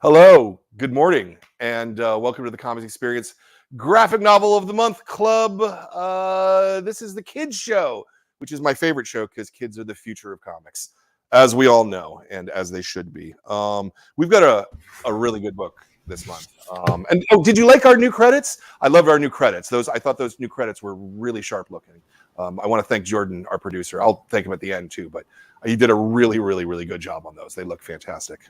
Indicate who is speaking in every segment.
Speaker 1: Hello, good morning, and welcome to the Comics Experience Graphic Novel of the Month Club. This is the Kids Show, which is my favorite show because kids are the future of comics, as we all know, and as they should be. We've got a really good book this month. And did you like our new credits? I loved our new credits. I thought those new credits were really sharp looking. I want to thank Jordan, our producer. I'll thank him at the end too, but he did a really, really, really good job on those. They look fantastic.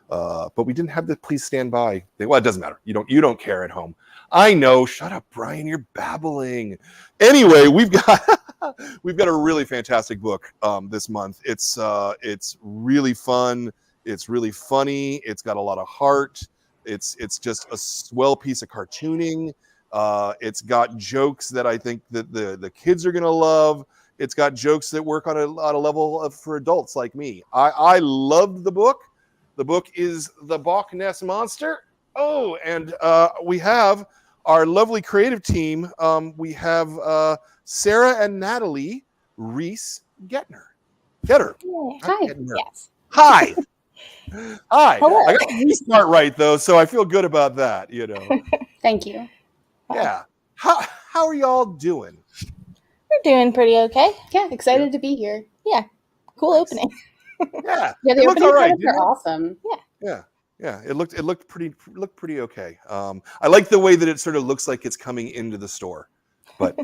Speaker 1: But we didn't have the please stand by thing. Well, it doesn't matter. You don't care at home. I know. Shut up, Brian. You're babbling. Anyway, we've got a really fantastic book this month. It's really fun. It's really funny. It's got a lot of heart. It's just a swell piece of cartooning. It's got jokes that I think that the kids are gonna love. It's got jokes that work on a level for adults like me. I loved the book. The book is The Bawk-ness Monster. Oh, and we have our lovely creative team. We have SARA and Natalie Riesss Getter.
Speaker 2: Hi.
Speaker 1: Yes. Hi. Hi.
Speaker 2: Hello.
Speaker 1: I got the start right though, so I feel good about that.
Speaker 2: Thank you.
Speaker 1: Yeah. How are y'all doing?
Speaker 2: We're doing pretty okay. Yeah, excited to be here. Yeah, cool
Speaker 1: Nice.
Speaker 2: Opening.
Speaker 1: Yeah,
Speaker 2: Yeah, the
Speaker 1: it looked
Speaker 2: opening
Speaker 1: all right.
Speaker 2: credits are awesome.
Speaker 1: Yeah. It looked pretty okay. I like the way that it sort of looks like it's coming into the store, but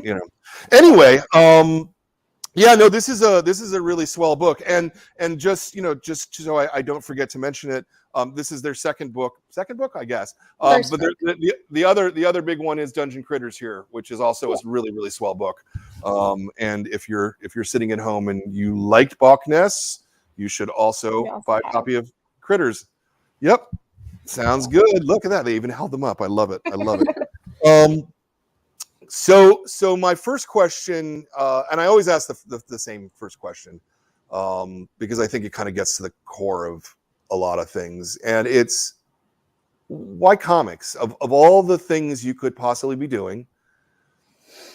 Speaker 1: Anyway, yeah, no, this is a really swell book, and just so I don't forget to mention it. This is their second book, I guess. But the other big one is Dungeon Critters here, which is also a really, really swell book. And if you're sitting at home and you liked Bawk-ness, you should also buy a copy of Critters. Yep, sounds good. Look at that; they even held them up. I love it. So my first question, and I always ask the same first question, because I think it kind of gets to the core of a lot of things, and it's why comics? Of all the things you could possibly be doing,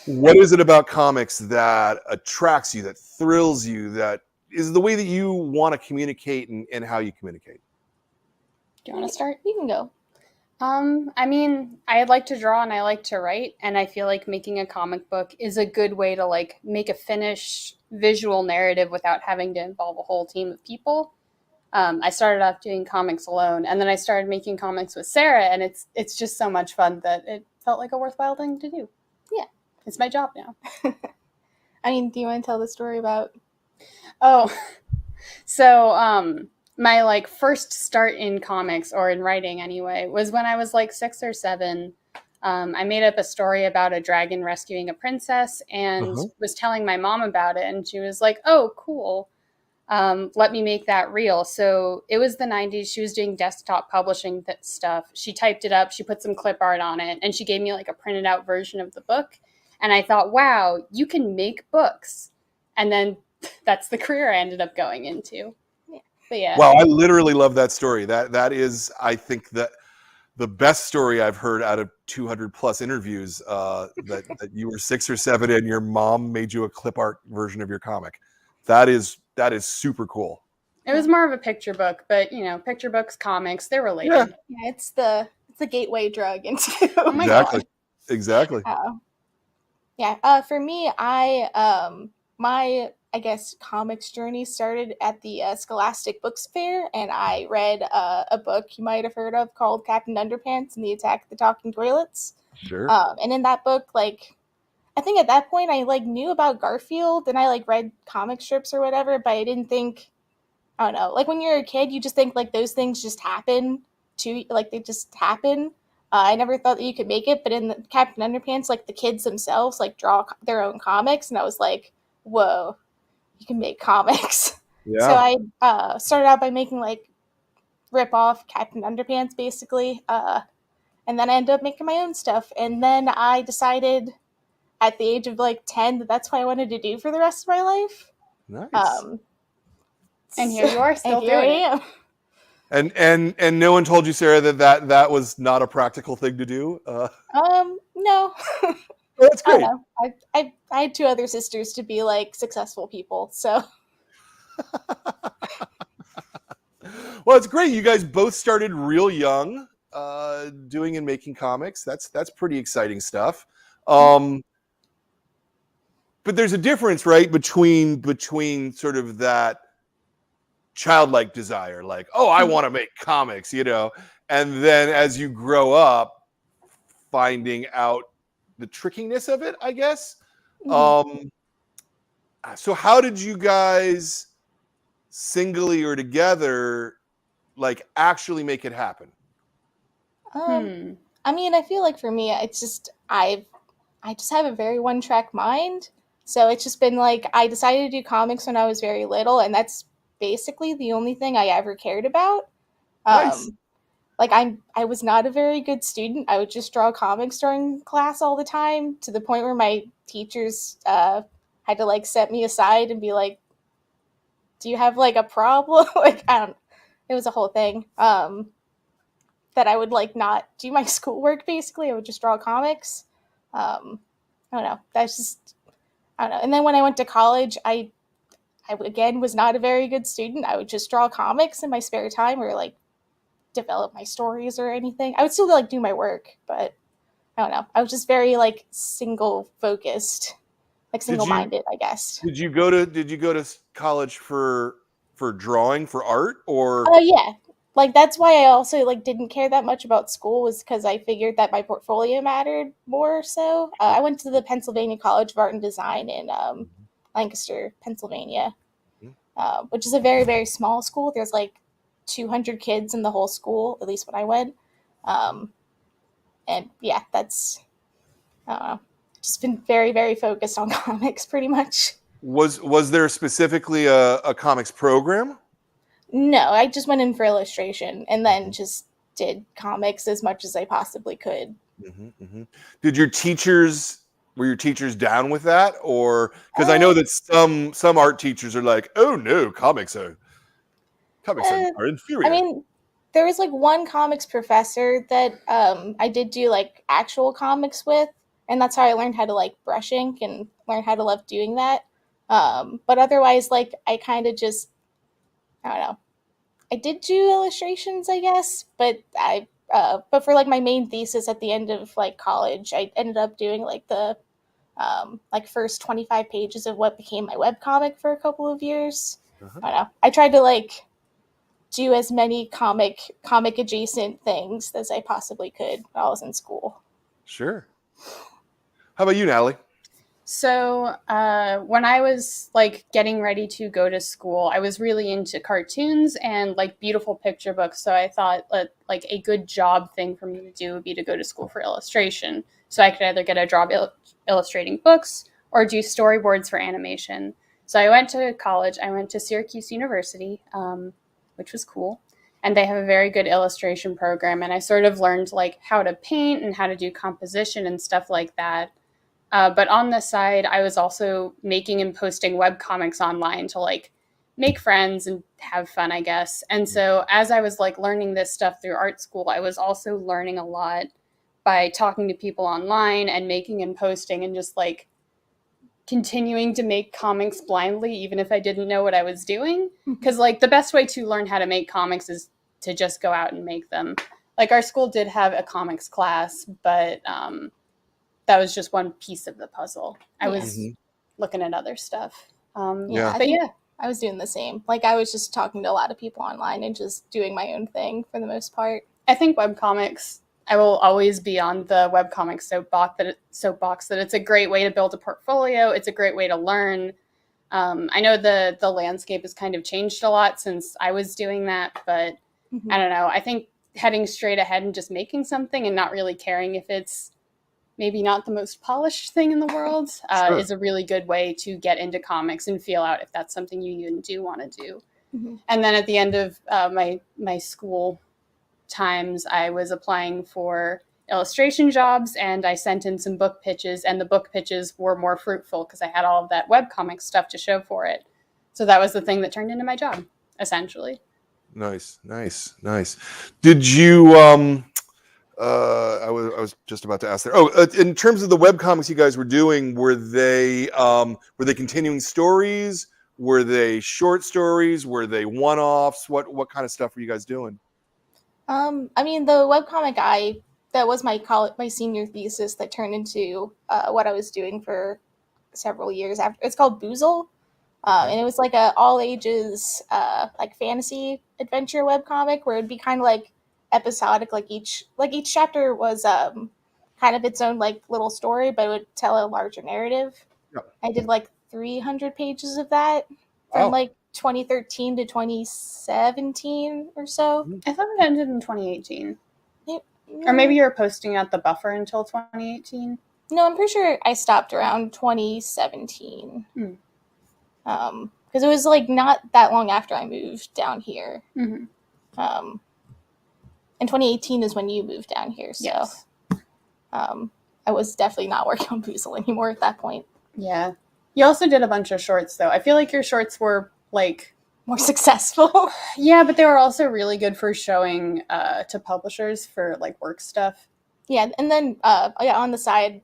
Speaker 1: what is it about comics that attracts you, that thrills you, that is the way that you want to communicate and how you communicate?
Speaker 2: Do you want to start? You can go. I mean, I like to draw and I like to write, and I feel like making a comic book is a good way to like make a finished visual narrative without having to involve a whole team of people. I started off doing comics alone, and then I started making comics with SARA, and it's just so much fun that it felt like a worthwhile thing to do. Yeah, it's my job now. I mean, do you want to tell the story about? Oh, so my like first start in comics, or in writing anyway, was when I was like 6 or 7. I made up a story about a dragon rescuing a princess and was telling my mom about it, and she was like, "Oh, cool. Let me make that real." So it was the 90s. She was doing desktop publishing stuff. She typed it up. She put some clip art on it, and she gave me like a printed out version of the book. And I thought, wow, you can make books. And then that's the career I ended up going into. But yeah.
Speaker 1: Wow, I literally love that story. That is, I think, the best story I've heard out of 200 plus interviews. That you were 6 or 7 and your mom made you a clip art version of your comic. That is super cool.
Speaker 2: It was more of a picture book, but picture books, comics, they're related. Yeah, it's the gateway drug into. Oh my God.
Speaker 1: Exactly.
Speaker 2: Yeah. For me, I guess comics journey started at the Scholastic Books Fair, and I read a book you might have heard of called Captain Underpants and the Attack of the Talking Toilets.
Speaker 1: Sure.
Speaker 2: And in that book, like, I think at that point I like knew about Garfield and I like read comic strips or whatever, but I didn't think, I don't know, like when you're a kid, you just think like those things just happen to, like they just happen. I never thought that you could make it, but in the Captain Underpants, like the kids themselves like draw their own comics, and I was like, whoa, you can make comics. Yeah. So I started out by making like rip-off Captain Underpants basically, and then I ended up making my own stuff, and then I decided at the age of like 10 that that's what I wanted to do for the rest of my life.
Speaker 1: Nice.
Speaker 2: And here you are, still doing it.
Speaker 1: And no one told you, SARA, that was not a practical thing to do?
Speaker 2: No.
Speaker 1: Oh, that's great.
Speaker 2: I had 2 other sisters to be like successful people, so.
Speaker 1: Well, it's great. You guys both started real young, doing and making comics. That's pretty exciting stuff. But there's a difference, right, between sort of that childlike desire, like, oh, I want to make comics, and then as you grow up, finding out the trickiness of it, I guess. So how did you guys singly or together like actually make it happen?
Speaker 3: I mean, I feel like for me, it's just I just have a very one-track mind. So it's just been like I decided to do comics when I was very little, and that's basically the only thing I ever cared about.
Speaker 1: Nice.
Speaker 3: Like I was not a very good student. I would just draw comics during class all the time, to the point where my teachers had to like set me aside and be like, "Do you have like a problem?" Like I don't. It was a whole thing. That I would like not do my schoolwork. Basically, I would just draw comics. I don't know. That's just I don't know. And then when I went to college, I again was not a very good student. I would just draw comics in my spare time, or like develop my stories or anything. I would still like do my work, but I don't know. I was just very like single focused, like single minded, I guess.
Speaker 1: Did you go to college for drawing, for art, or?
Speaker 3: Yeah. Like that's why I also like didn't care that much about school, was because I figured that my portfolio mattered more. So I went to the Pennsylvania College of Art and Design in Lancaster, Pennsylvania, which is a very, very small school. There's like 200 kids in the whole school, at least when I went. And yeah, that's just been very, very focused on comics pretty much.
Speaker 1: Was there specifically a comics program?
Speaker 3: No, I just went in for illustration and then just did comics as much as I possibly could.
Speaker 1: Did your teachers were your teachers down with that, or because I know that some art teachers are like, oh no, comics are inferior.
Speaker 3: I mean, there was like one comics professor that I did do like actual comics with, and that's how I learned how to like brush ink and learn how to love doing that. But otherwise, like I kind of just I don't know. I did do illustrations, I guess, but but for like my main thesis at the end of like college, I ended up doing like the like first 25 pages of what became my webcomic for a couple of years. I don't know. I tried to like do as many comic adjacent things as I possibly could while I was in school.
Speaker 1: Sure. How about you, Natalie?
Speaker 2: So when I was like getting ready to go to school, I was really into cartoons and like beautiful picture books. So I thought like a good job thing for me to do would be to go to school for illustration. So I could either get a job illustrating books or do storyboards for animation. So I went to college. I went to Syracuse University, which was cool. And they have a very good illustration program. And I sort of learned like how to paint and how to do composition and stuff like that. But on the side, I was also making and posting webcomics online to like make friends and have fun, I guess. And so as I was like learning this stuff through art school, I was also learning a lot by talking to people online and making and posting and just like continuing to make comics blindly, even if I didn't know what I was doing. Because like the best way to learn how to make comics is to just go out and make them. Like our school did have a comics class, but that was just one piece of the puzzle. I was looking at other stuff.
Speaker 3: I was doing the same. Like I was just talking to a lot of people online and just doing my own thing for the most part.
Speaker 2: I think webcomics, I will always be on the webcomics soapbox that it's a great way to build a portfolio. It's a great way to learn. I know the landscape has kind of changed a lot since I was doing that, but I don't know. I think heading straight ahead and just making something and not really caring if it's maybe not the most polished thing in the world is a really good way to get into comics and feel out if that's something you even do want to do. And then at the end of my school times, I was applying for illustration jobs and I sent in some book pitches, and the book pitches were more fruitful because I had all of that webcomic stuff to show for it. So that was the thing that turned into my job, essentially.
Speaker 1: Nice. Did you I was just about to ask there. In terms of the webcomics you guys were doing, were they continuing stories? Were they short stories? Were they one-offs? What kind of stuff were you guys doing?
Speaker 3: I mean, the webcomic that was my senior thesis that turned into what I was doing for several years after. It's called Boozle, and it was like a all ages like fantasy adventure webcomic where it'd be kind of like episodic, like each chapter was kind of its own like little story, but it would tell a larger narrative.
Speaker 1: Yeah.
Speaker 3: I did like 300 pages of that from
Speaker 1: Wow.
Speaker 3: like 2013 to 2017 or so.
Speaker 2: I thought it ended in 2018. Or
Speaker 3: Mm,
Speaker 2: maybe you were posting at the buffer until 2018.
Speaker 3: no, I'm pretty sure I stopped around 2017. Because it was like not that long after I moved down here.
Speaker 2: Mm-hmm.
Speaker 3: And 2018 is when you moved down here, so
Speaker 2: Yes.
Speaker 3: I was definitely not working on Boozle anymore at that point.
Speaker 2: Yeah. You also did a bunch of shorts, though. I feel like your shorts were, like...
Speaker 3: more successful.
Speaker 2: Yeah, but they were also really good for showing to publishers for, like, work stuff.
Speaker 3: Yeah, and then on the side,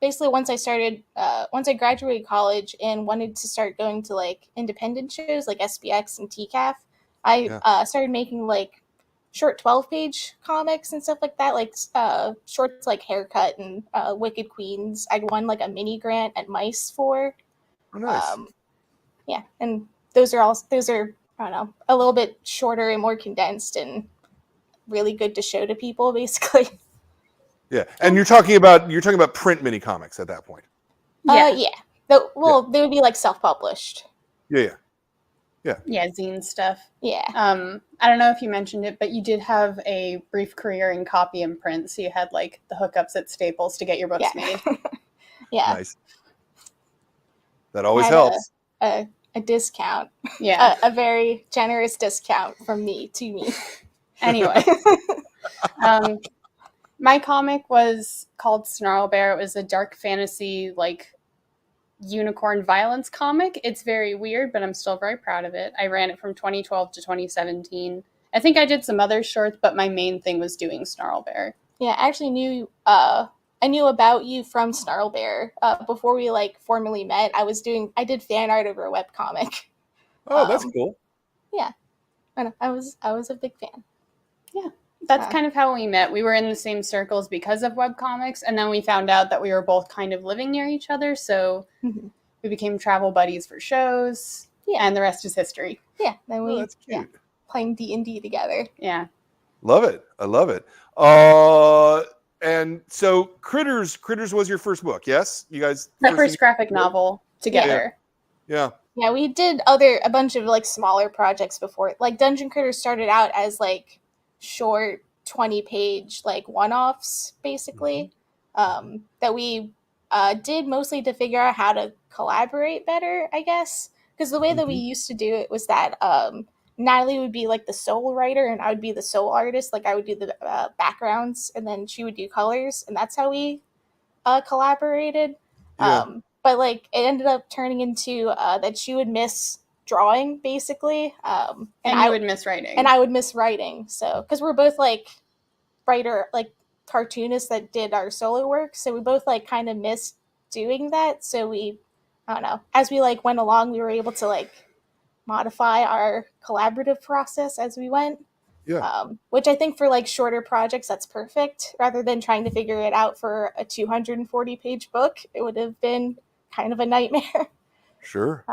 Speaker 3: basically once I graduated college and wanted to start going to, like, independent shows like SBX and TCAF, I started making, like, short 12-page comics and stuff like that, like shorts like Haircut and Wicked Queens. I won like a mini grant at Mice for.
Speaker 1: Oh, nice.
Speaker 3: Yeah, and those are I don't know, a little bit shorter and more condensed and really good to show to people, basically.
Speaker 1: Yeah, and you're talking about print mini comics at that point.
Speaker 3: Yeah. They would be like self-published.
Speaker 1: Yeah,
Speaker 2: zine stuff.
Speaker 3: Yeah.
Speaker 2: I don't know if you mentioned it, but you did have a brief career in copy and print, so you had like the hookups at Staples to get your books made.
Speaker 3: Yeah.
Speaker 1: Nice. That always helps.
Speaker 3: A discount.
Speaker 2: Yeah.
Speaker 3: A very generous discount from me to me.
Speaker 2: Anyway. My comic was called Snarl Bear. It was a dark fantasy, like, unicorn violence comic. It's very weird, but I'm still very proud of it. I ran it from 2012 to 2017. I think I did some other shorts, but my main thing was doing Snarl Bear.
Speaker 3: Yeah, I actually knew I knew about you from Snarl Bear. Before we like formally met, I did fan art over a webcomic.
Speaker 1: Oh, that's cool.
Speaker 3: Yeah. And I was a big fan.
Speaker 2: Yeah. That's kind of how we met. We were in the same circles because of webcomics, and then we found out that we were both kind of living near each other, so we became travel buddies for shows, and the rest is history.
Speaker 3: Yeah, then we
Speaker 1: that's cute.
Speaker 3: Playing D&D together.
Speaker 2: Yeah.
Speaker 1: Love it. I love it. And so Critters was your first book, yes? You guys
Speaker 2: The first graphic novel together.
Speaker 1: Yeah.
Speaker 3: Yeah, we did a bunch of like smaller projects before. Like Dungeon Critters started out as like short 20-page like one-offs basically, that we did mostly to figure out how to collaborate better, I guess, because the way that we used to do it was that Natalie would be like the sole writer and I would be the sole artist. Like I would do the backgrounds and then she would do colors, and that's how we collaborated. But like it ended up turning into that she would miss drawing basically, and
Speaker 2: I would miss writing,
Speaker 3: and I would miss writing. So because we're both like writer, like cartoonists that did our solo work, so we both like kind of missed doing that. So we, I don't know, as we like went along, we were able to like modify our collaborative process as we went. Which I think for like shorter projects, that's perfect. Rather than trying to figure it out for a 240-page book, it would have been kind of a nightmare.
Speaker 1: Sure.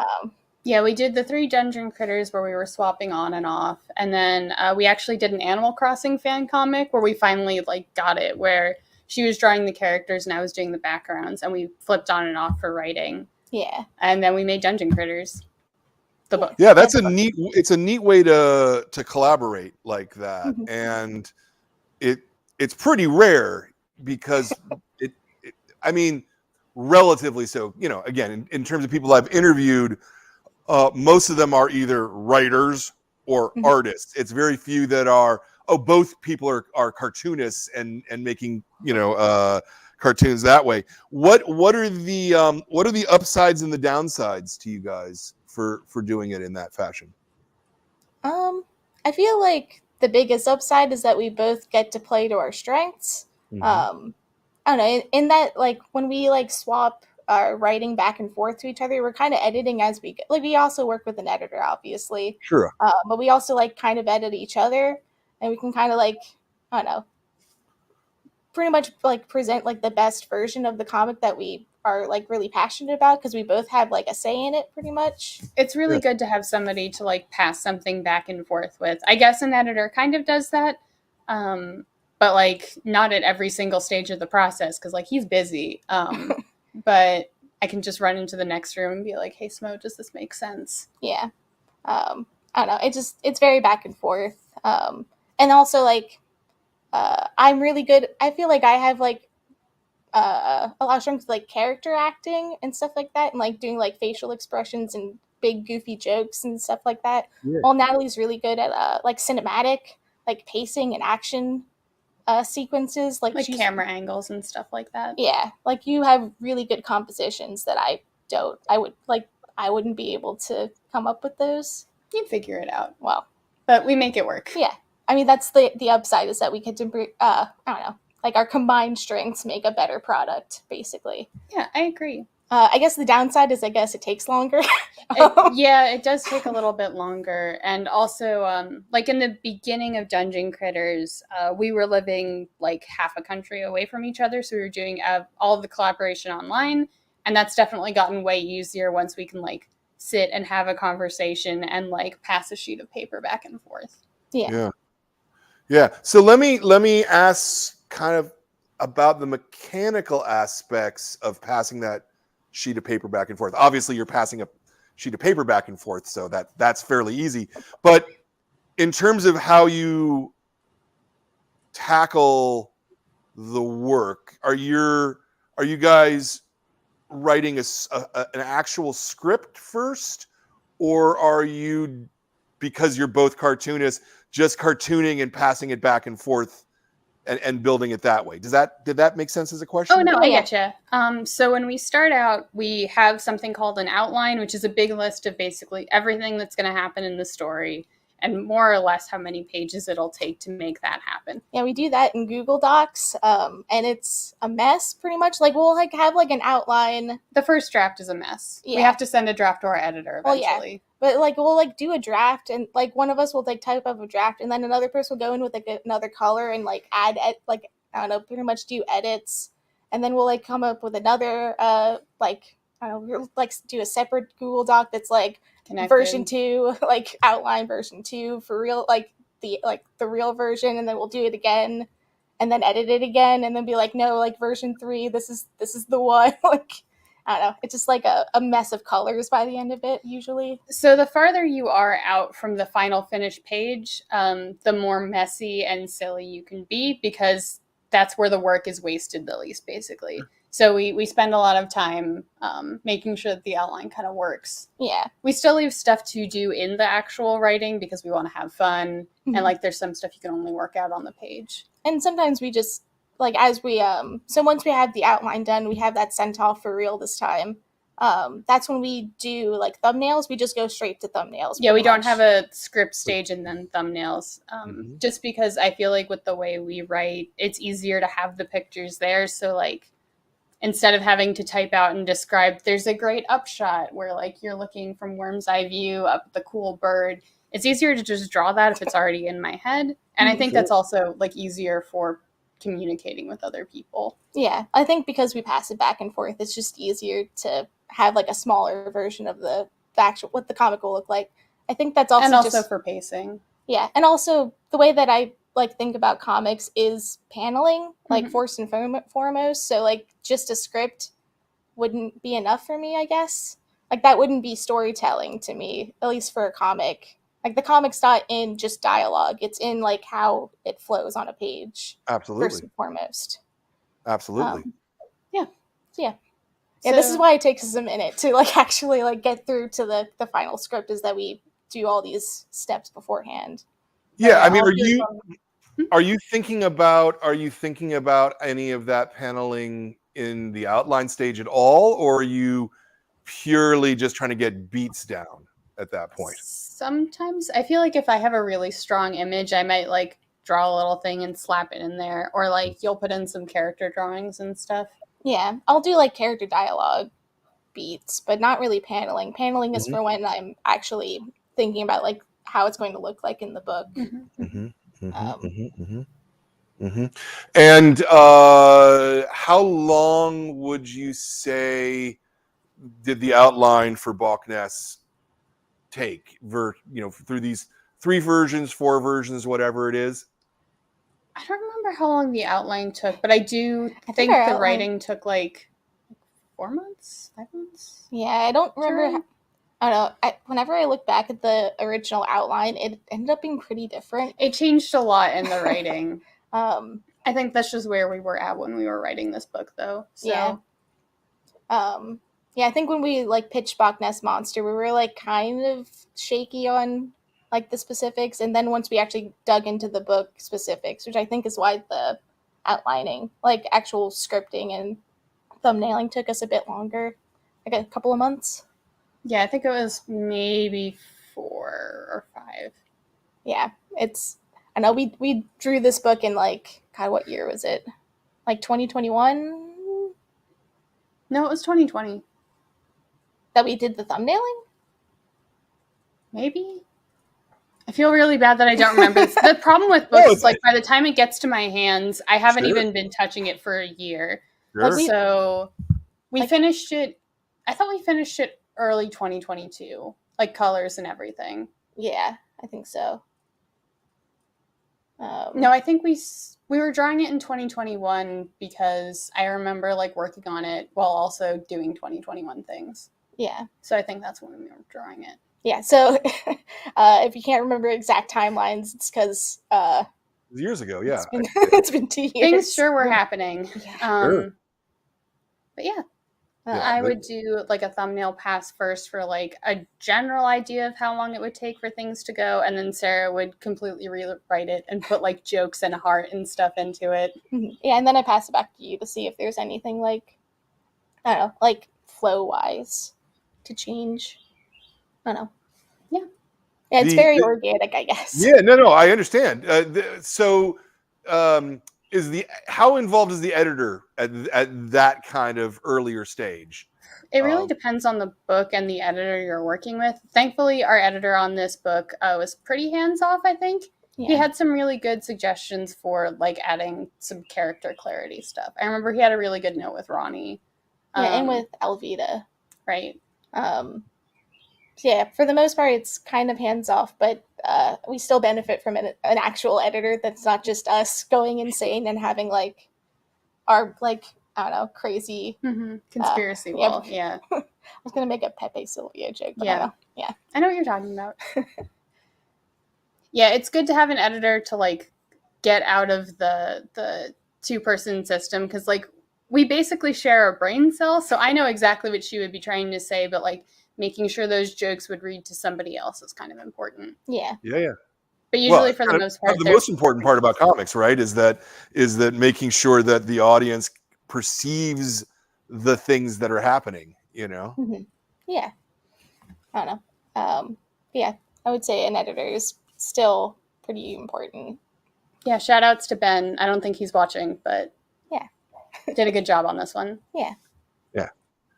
Speaker 2: Yeah, we did the 3 Dungeon Critters where we were swapping on and off, and then we actually did an Animal Crossing fan comic where we finally like got it, where she was drawing the characters and I was doing the backgrounds, and we flipped on and off for writing.
Speaker 3: Yeah.
Speaker 2: And then we made Dungeon Critters. The book.
Speaker 1: Yeah, it's a neat way to collaborate like that. And it's pretty rare because I mean, relatively so, you know, again, in terms of people I've interviewed, most of them are either writers or artists. It's very few that are, both people are cartoonists and making, you know, cartoons that way. What are the upsides and the downsides to you guys for doing it in that fashion?
Speaker 3: I feel like the biggest upside is that we both get to play to our strengths. I don't know, in that like when we like swap are writing back and forth to each other. We're kind of editing as we go. Like, we also work with an editor, obviously.
Speaker 1: Sure.
Speaker 3: But we also like kind of edit each other, and we can kind of like, I don't know, pretty much like present like the best version of the comic that we are like really passionate about, because we both have like a say in it pretty much.
Speaker 2: It's really good to have somebody to like pass something back and forth with. I guess an editor kind of does that, but like not at every single stage of the process, because like he's busy. But I can just run into the next room and be like, hey Smo, does this make sense?
Speaker 3: Yeah. I don't know, it's very back and forth. And also like I'm really good. I feel like I have like a lot of strength with like character acting and stuff like that, and like doing like facial expressions and big goofy jokes and stuff like that.
Speaker 1: Yeah.
Speaker 3: While Natalie's really good at like cinematic, like pacing and action sequences, like
Speaker 2: camera angles and stuff like that.
Speaker 3: Yeah, like you have really good compositions that I wouldn't be able to come up with those.
Speaker 2: You'd figure it out.
Speaker 3: Well,
Speaker 2: but we make it work.
Speaker 3: Yeah. I mean, that's the upside, is that we get to, I don't know, like our combined strengths make a better product, basically.
Speaker 2: Yeah, I agree.
Speaker 3: I guess the downside is, I guess it takes longer.
Speaker 2: It does take a little bit longer. And also, like in the beginning of Dungeon Critters, we were living like half a country away from each other. So we were doing all of the collaboration online. And that's definitely gotten way easier once we can like sit and have a conversation and like pass a sheet of paper back and forth.
Speaker 1: Yeah. So let me ask kind of about the mechanical aspects of passing that sheet of paper back and forth. Obviously, you're passing a sheet of paper back and forth, so that's fairly easy. But in terms of how you tackle the work, are you guys writing an actual script first, or are you, because you're both cartoonists, just cartooning and passing it back and forth and building it that way? Did that make sense as a question?
Speaker 2: Oh, no, I getcha. So when we start out, we have something called an outline, which is a big list of basically everything that's going to happen in the story, and more or less how many pages it'll take to make that happen.
Speaker 3: Yeah, we do that in Google Docs, and it's a mess pretty much. Like, we'll like have like an outline.
Speaker 2: The first draft is a mess. Yeah. We have to send a draft to our editor eventually. Well, yeah.
Speaker 3: But like we'll like do a draft, and like one of us will like type up a draft, and then another person will go in with like another color and like add like, I don't know, pretty much do edits, and then we'll like come up with another like, I don't know, we'll like do a separate Google Doc that's like connected. Version 2, like outline version 2 for real, like the real version, and then we'll do it again and then edit it again and then be like, no, like version 3, this is the one. Like, I don't know, it's just like a mess of colors by the end of it usually.
Speaker 2: So the farther you are out from the final finished page, the more messy and silly you can be, because that's where the work is wasted the least, basically. So we spend a lot of time making sure that the outline kind of works.
Speaker 3: Yeah. We
Speaker 2: still leave stuff to do in the actual writing because we want to have fun. Mm-hmm. And like there's some stuff you can only work out on the page.
Speaker 3: And sometimes we just, like, as we, so once we have the outline done, we have that sent off for real this time. That's when we do like thumbnails. We just go straight to thumbnails.
Speaker 2: Yeah, we don't have a script stage and then thumbnails. Just because I feel like with the way we write, it's easier to have the pictures there. So like, instead of having to type out and describe, there's a great upshot where like you're looking from worm's eye view up the cool bird. It's easier to just draw that if it's already in my head. And I think that's also like easier for communicating with other people.
Speaker 3: Yeah, I think because we pass it back and forth, it's just easier to have like a smaller version of the actual, what the comic will look like. I think that's also,
Speaker 2: and also just for pacing.
Speaker 3: Yeah, and also the way that I like think about comics is paneling, like first and foremost. So like just a script wouldn't be enough for me, I guess. Like that wouldn't be storytelling to me, at least for a comic. Like the comic's not in just dialogue; it's in like how it flows on a page.
Speaker 1: Absolutely,
Speaker 3: first and foremost.
Speaker 1: Absolutely.
Speaker 3: Yeah. This is why it takes us a minute to like actually like get through to the final script, is that we do all these steps beforehand.
Speaker 1: Yeah, I mean, are you thinking about any of that paneling in the outline stage at all, or are you purely just trying to get beats down at that point?
Speaker 2: Sometimes I feel like if I have a really strong image, I might like draw a little thing and slap it in there, or like you'll put in some character drawings and stuff.
Speaker 3: Yeah, I'll do like character dialogue beats, but not really paneling. Paneling is
Speaker 1: Mhm.
Speaker 3: for when I'm actually thinking about like how it's going to look like in the book.
Speaker 1: And how long would you say did the outline for Bawk-ness take? Through these 3 versions, 4 versions, whatever it is.
Speaker 2: I don't remember how long the outline took, but I do
Speaker 3: think
Speaker 2: think
Speaker 3: our
Speaker 2: the
Speaker 3: outline-
Speaker 2: writing took like 4 months, 5 months.
Speaker 3: Yeah, I don't remember.
Speaker 2: Sure.
Speaker 3: I don't know. Whenever I look back at the original outline, it ended up being pretty different.
Speaker 2: It changed a lot in the writing.
Speaker 3: Um,
Speaker 2: I think that's just where we were at when we were writing this book, though. So.
Speaker 3: Yeah. Yeah, I think when we like pitched Bawk-ness Monster, we were like kind of shaky on like the specifics, and then once we actually dug into the book specifics, which I think is why the outlining, like actual scripting and thumbnailing, took us a bit longer, like a couple of months.
Speaker 2: Yeah, I think it was maybe 4 or 5.
Speaker 3: Yeah, I know we drew this book in like, God, what year was it? Like 2021?
Speaker 2: No, it was 2020.
Speaker 3: That we did the thumbnailing?
Speaker 2: Maybe. I feel really bad that I don't remember. The problem with books is like by the time it gets to my hands, I haven't even been touching it for a year.
Speaker 1: Sure.
Speaker 2: So we finished it. I thought we finished it early 2022, like colors and everything.
Speaker 3: Yeah, I think so.
Speaker 2: No, I think we were drawing it in 2021 because I remember like working on it while also doing 2021 things.
Speaker 3: Yeah.
Speaker 2: So I think that's when we were drawing it.
Speaker 3: Yeah, so if you can't remember exact timelines, it's because
Speaker 1: years ago, yeah.
Speaker 3: It's been 2 years.
Speaker 2: Things sure were happening.
Speaker 3: Yeah.
Speaker 1: Sure.
Speaker 2: But yeah.
Speaker 1: Yeah,
Speaker 2: I would do like a thumbnail pass first for like a general idea of how long it would take for things to go, and then Sarah would completely rewrite it and put like jokes and heart and stuff into it.
Speaker 3: Yeah, and then I pass it back to you to see if there's anything like, I don't know, like flow wise to change. I don't know. Yeah. Yeah, it's very organic, I guess.
Speaker 1: Yeah, no, I understand. How involved is the editor at that kind of earlier stage?
Speaker 2: It really depends on the book and the editor you're working with. Thankfully, our editor on this book was pretty hands-off, I think. Yeah. He had some really good suggestions for like adding some character clarity stuff. I remember he had a really good note with Ronnie.
Speaker 3: Yeah, and with Alvita.
Speaker 2: Right.
Speaker 3: So yeah, for the most part, it's kind of hands-off, but we still benefit from an actual editor that's not just us going insane and having like our like, I don't know, crazy
Speaker 2: conspiracy wall. Yeah.
Speaker 3: I was gonna make a Pepe Sylvia joke, but
Speaker 2: I know what you're talking about. Yeah, it's good to have an editor to like get out of the 2-person system, because like we basically share a brain cell, so I know exactly what she would be trying to say, but like making sure those jokes would read to somebody else is kind of important.
Speaker 3: Yeah.
Speaker 2: But usually, for the most part,
Speaker 1: the most important part about comics, right, is that making sure that the audience perceives the things that are happening. You know.
Speaker 3: Mm-hmm. Yeah. I don't know. Yeah, I would say an editor is still pretty important.
Speaker 2: Yeah. Shout outs to Ben. I don't think he's watching, but
Speaker 3: yeah,
Speaker 2: did a good job on this one.
Speaker 3: Yeah.
Speaker 1: Yeah.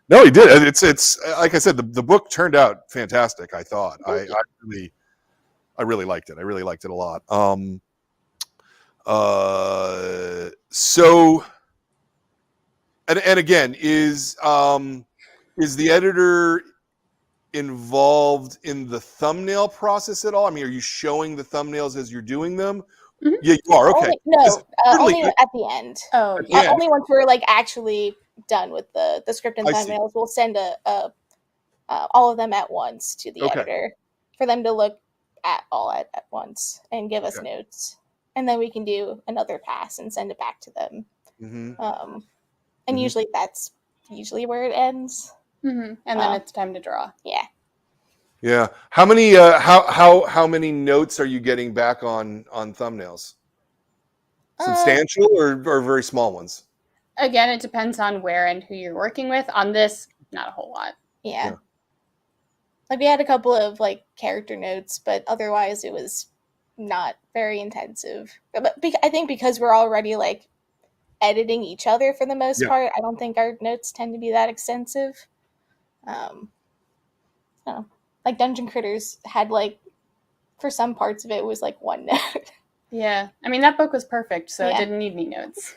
Speaker 1: No, he did. It's like I said, the book turned out fantastic. I thought. I really liked it. I really liked it a lot. So, and again, is the editor involved in the thumbnail process at all? I mean, are you showing the thumbnails as you're doing them?
Speaker 2: Mm-hmm.
Speaker 1: Yeah, you are. Okay.
Speaker 3: Only at the end.
Speaker 2: Oh,
Speaker 3: yeah. Only once we're like actually done with the script and thumbnails, we'll send all of them at once to the editor for them to look at all at once and give us notes, and then we can do another pass and send it back to them. And usually that's where it ends.
Speaker 2: And then it's time to draw.
Speaker 1: Yeah. How many how many notes are you getting back on thumbnails? Substantial or very small ones?
Speaker 2: Again, it depends on where and who you're working with. On this, not a whole lot.
Speaker 3: Yeah. Like we had a couple of like character notes, but otherwise it was not very intensive. But I think because we're already like editing each other for the most
Speaker 1: Yeah.
Speaker 3: part. I don't think our notes tend to be that extensive. I don't know. Like Dungeon Critters had like, for some parts of it was like one note.
Speaker 2: Yeah. I mean, that book was perfect, so it
Speaker 3: Yeah.
Speaker 2: didn't need any notes.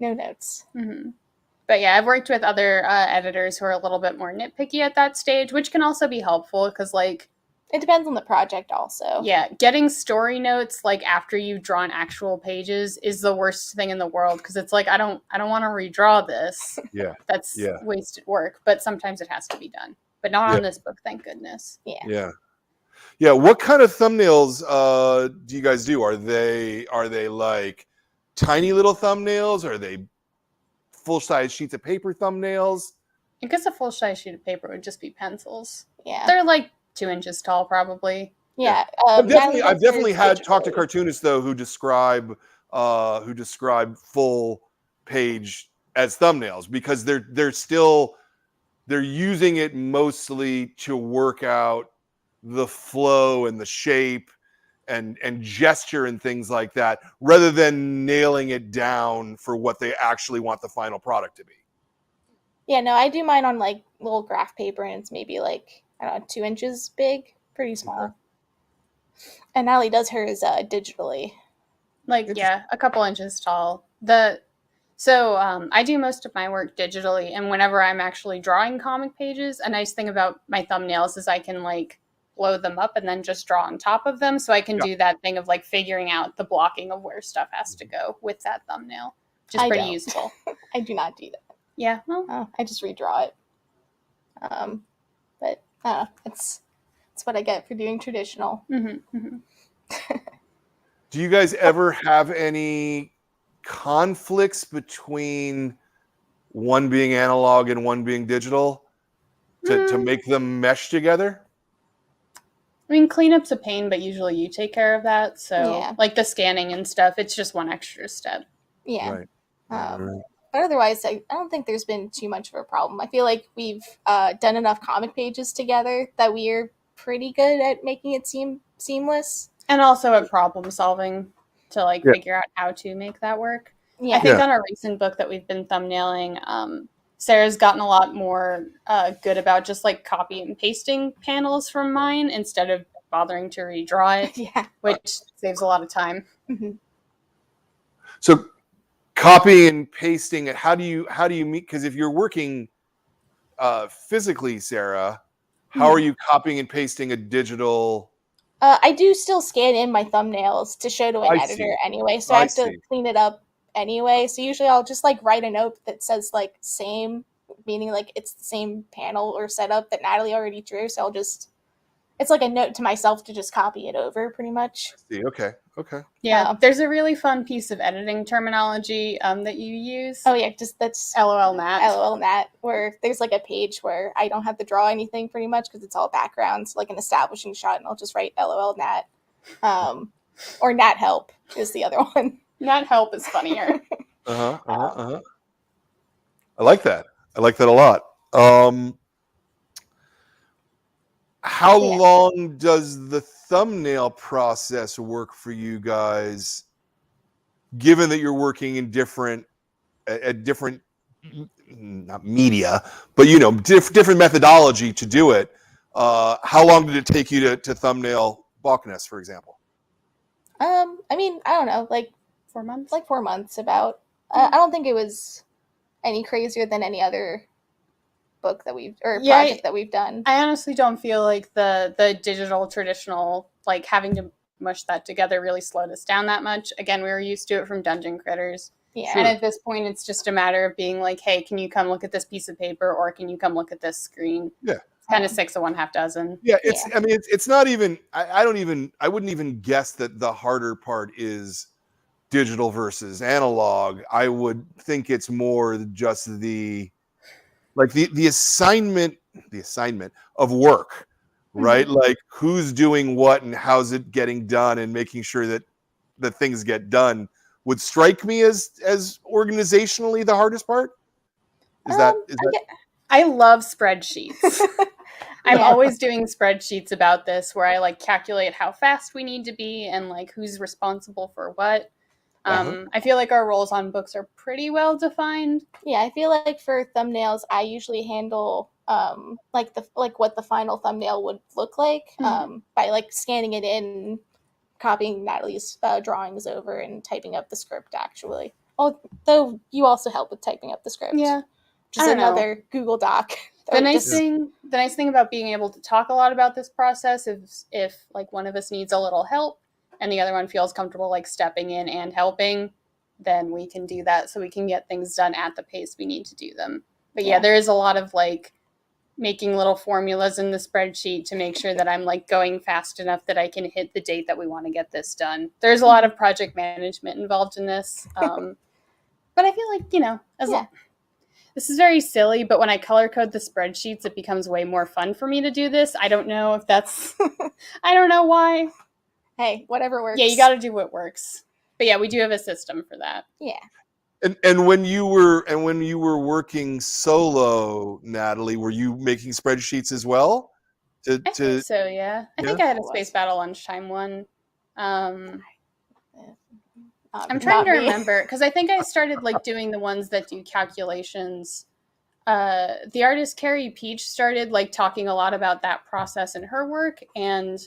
Speaker 3: No notes.
Speaker 2: Mm-hmm. But yeah, I've worked with other editors who are a little bit more nitpicky at that stage, which can also be helpful because, like,
Speaker 3: It depends on the project also.
Speaker 2: yeah, getting story notes like after you've drawn actual pages is the worst thing in the world because it's like I don't want to redraw this.
Speaker 1: Yeah.
Speaker 2: That's
Speaker 1: Yeah.
Speaker 2: wasted work, but sometimes it has to be done. But not
Speaker 1: Yeah.
Speaker 2: on this book, thank goodness.
Speaker 3: Yeah.
Speaker 1: Yeah. Yeah. What kind of thumbnails do you guys do? Are they like tiny little thumbnails? Are they full-size sheets of paper thumbnails?
Speaker 2: I guess a full-size sheet of paper would just be pencils.
Speaker 3: Yeah.
Speaker 2: They're like 2 inches tall, probably.
Speaker 3: Yeah.
Speaker 1: I've
Speaker 3: Natalie does
Speaker 1: definitely
Speaker 3: hers
Speaker 1: had talked to
Speaker 3: digitally.
Speaker 1: cartoonists though who describe full page as thumbnails because they're using it mostly to work out the flow and the shape and gesture and things like that rather than nailing it down for what they actually want the final product to be.
Speaker 3: Yeah, no, I do mine on like little graph paper and it's maybe like, I don't know, 2 inches big, pretty small.
Speaker 1: Okay.
Speaker 3: And Natalie does hers digitally.
Speaker 2: Like, yeah, a couple inches tall. So I do most of my work digitally, and whenever I'm actually drawing comic pages, a nice thing about my thumbnails is I can like blow them up and then just draw on top of them, so I can do that thing of like figuring out the blocking of where stuff has to go with that thumbnail, which is pretty useful.
Speaker 3: I do not do that.
Speaker 2: Yeah, well,
Speaker 3: I just redraw it. But it's what I get for doing traditional.
Speaker 2: mm-hmm, mm-hmm.
Speaker 1: Do you guys ever have any conflicts between one being analog and one being digital to make them mesh together?
Speaker 2: I mean, cleanup's a pain, but usually you take care of that. So,
Speaker 3: Yeah.
Speaker 2: like the scanning and stuff, it's just one extra step.
Speaker 3: Yeah.
Speaker 1: Right.
Speaker 3: But otherwise, I don't think there's been too much of a problem. I feel like we've done enough comic pages together that we're pretty good at making it seem seamless.
Speaker 2: And also at problem solving to like figure out how to make that work.
Speaker 3: Yeah.
Speaker 2: I think on our recent book that we've been thumbnailing, Sarah's gotten a lot more good about just like copy and pasting panels from mine instead of bothering to redraw it,
Speaker 3: Yeah.
Speaker 2: which saves a lot of time.
Speaker 3: Mm-hmm.
Speaker 1: So copying and pasting it, how do you meet? Because if you're working physically, Sarah, how are you copying and pasting a digital?
Speaker 3: I do still scan in my thumbnails to show to an editor anyway, so I have to clean it up anyway. So usually I'll just like write a note that says like same, meaning like it's the same panel or setup that Natalie already drew. So it's like a note to myself to just copy it over pretty much.
Speaker 1: I see. Okay.
Speaker 2: Yeah, there's a really fun piece of editing terminology that you use.
Speaker 3: Oh yeah, that's
Speaker 2: LOL Nat.
Speaker 3: LOL Nat, where there's like a page where I don't have to draw anything pretty much because it's all backgrounds, like an establishing shot, and I'll just write LOL Nat. Or Nat Help is the other one.
Speaker 2: Nat Help is funnier.
Speaker 1: I like that. I like that a lot. How long does the thumbnail process work for you guys, given that you're working in different not media, but different methodology to do it? How long did it take you to thumbnail Bawk-ness, for example?
Speaker 3: I mean, I don't know, like
Speaker 2: 4 months.
Speaker 3: Like 4 months about. I don't think it was any crazier than any other book that project that we've done.
Speaker 2: I honestly don't feel like the digital traditional, like having to mush that together really slowed us down that much. Again, we were used to it from Dungeon Critters.
Speaker 3: Yeah.
Speaker 2: And at this point, it's just a matter of being like, hey, can you come look at this piece of paper, or can you come look at this screen?
Speaker 1: Yeah.
Speaker 2: It's kind of 6 of one, half dozen.
Speaker 1: Yeah, I mean, it's not even. I wouldn't even guess that the harder part is digital versus analog. I would think it's more just the assignment of work, right? Mm-hmm. Like who's doing what and how's it getting done, and making sure that the things get done would strike me as organizationally the hardest part. Is that?
Speaker 2: I love spreadsheets. I'm always doing spreadsheets about this where I like calculate how fast we need to be and like who's responsible for what. I feel like our roles on books are pretty well defined.
Speaker 3: Yeah, I feel like for thumbnails, I usually handle like what the final thumbnail would look like by like scanning it in, copying Natalie's drawings over, and typing up the script. Actually, although you also help with typing up the script.
Speaker 2: Yeah,
Speaker 3: just another Google Doc.
Speaker 2: The nice thing about being able to talk a lot about this process is if like one of us needs a little help and the other one feels comfortable like stepping in and helping, then we can do that so we can get things done at the pace we need to do them. But yeah, there is a lot of like making little formulas in the spreadsheet to make sure that I'm like going fast enough that I can hit the date that we want to get this done. There's a lot of project management involved in this. But I feel like, you know, this is very silly, but when I color code the spreadsheets, it becomes way more fun for me to do this. I don't know if that's, I don't know why.
Speaker 3: Hey, whatever works.
Speaker 2: Yeah, you got to do what works. But yeah, we do have a system for that.
Speaker 3: Yeah.
Speaker 1: And when you were working solo, Natalie, were you making spreadsheets as well?
Speaker 2: I think so, yeah. I think I had a Space Battle Lunchtime one. I'm trying to remember because I think I started like doing the ones that do calculations. The artist Carrie Peach started like talking a lot about that process in her work, and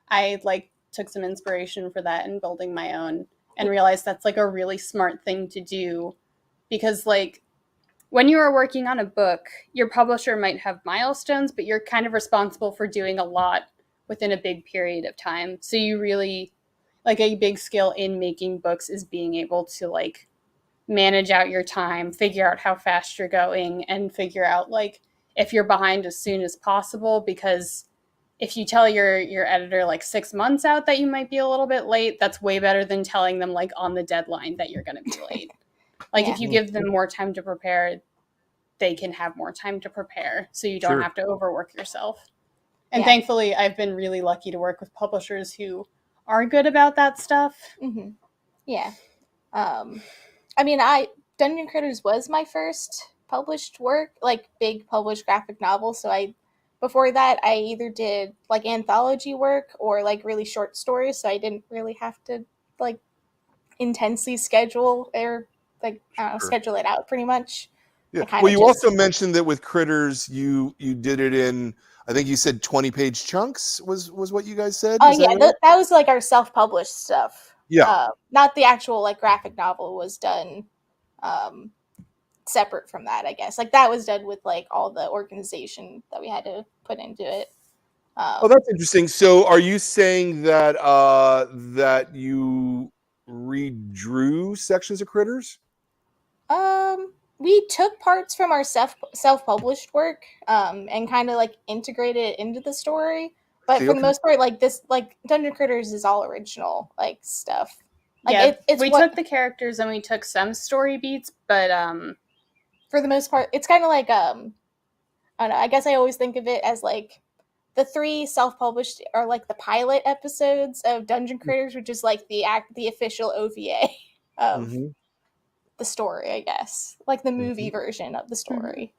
Speaker 2: I like took some inspiration for that in building my own and realized that's like a really smart thing to do because like when you are working on a book, your publisher might have milestones, but you're kind of responsible for doing a lot within a big period of time. So you really like a big skill in making books is being able to like manage out your time, figure out how fast you're going, and figure out like if you're behind as soon as possible, because if you tell your editor like 6 months out that you might be a little bit late, that's way better than telling them like on the deadline that you're going to be late. Like if you give them more time to prepare, they can have more time to prepare, so you don't have to overwork yourself. And thankfully, I've been really lucky to work with publishers who are good about that stuff.
Speaker 3: Mm-hmm. Yeah. I mean, Dungeon Critters was my first published work, like big published graphic novel. So before that, I either did like anthology work or like really short stories. So I didn't really have to like intensely schedule or like schedule it out pretty much.
Speaker 1: Yeah. Well, you also mentioned that with Critters, you did it in, I think you said 20-page chunks was what you guys said.
Speaker 3: Oh yeah, that was like our self-published stuff.
Speaker 1: Yeah.
Speaker 3: Not the actual like graphic novel was done separate from that, I guess. Like that was done with like all the organization that we had to put into it.
Speaker 1: Oh, that's interesting. So are you saying that that you redrew sections of Critters?
Speaker 3: We took parts from our self-published work and kind of like integrated it into the story. But for the most part, like this, like Dungeon Critters is all original like stuff. Like
Speaker 2: we took the characters and we took some story beats, but
Speaker 3: for the most part, it's kind of like I don't know. I guess I always think of it as like the 3 self-published are like the pilot episodes of Dungeon Critters, which is like the official OVA of the story, I guess, like the movie version of the story.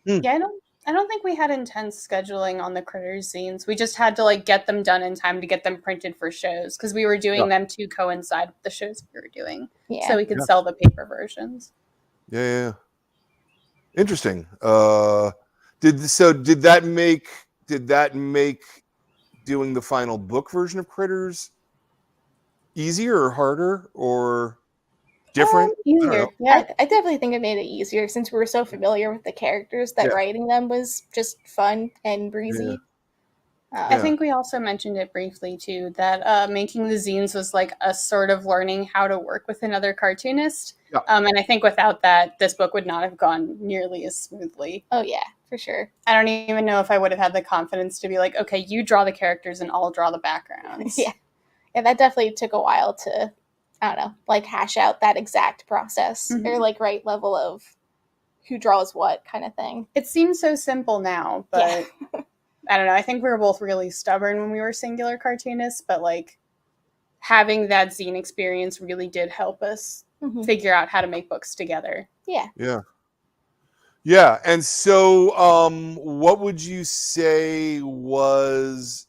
Speaker 2: Yeah, I don't think we had intense scheduling on the Critters zines. We just had to like get them done in time to get them printed for shows because we were doing them to coincide with the shows we were doing, so we could sell the paper versions.
Speaker 1: Yeah. Interesting. Did that make doing the final book version of Critters easier or harder or different?
Speaker 2: Easier.
Speaker 3: I definitely think it made it easier since we were so familiar with the characters that writing them was just fun and breezy.
Speaker 2: I think we also mentioned it briefly too, that making the zines was like a sort of learning how to work with another cartoonist. And I think without that, this book would not have gone nearly as smoothly.
Speaker 3: Oh yeah, for sure.
Speaker 2: I don't even know if I would have had the confidence to be like, okay, you draw the characters and I'll draw the backgrounds.
Speaker 3: Yeah, that definitely took a while to, I don't know, like hash out that exact process or like right level of who draws what kind of thing.
Speaker 2: It seems so simple now, but I don't know. I think we were both really stubborn when we were singular cartoonists, but like having that zine experience really did help us figure out how to make books together.
Speaker 3: Yeah.
Speaker 1: And so what would you say was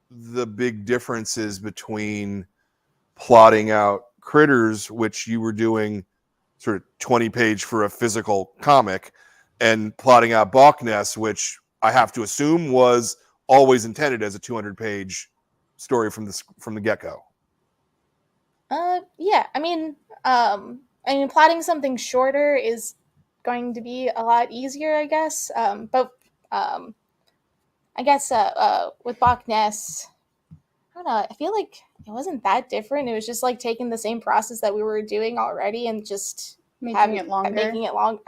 Speaker 1: the big differences between plotting out Critters, which you were doing sort of 20-page for a physical comic, and plotting out Bawk-ness, which I have to assume was always intended as a 200-page story from the get-go.
Speaker 3: Yeah. I mean, plotting something shorter is going to be a lot easier, I guess. But I guess with Bawk-ness, I don't know. I feel like it wasn't that different. It was just like taking the same process that we were doing already and just
Speaker 2: Making it longer.
Speaker 3: Making it long.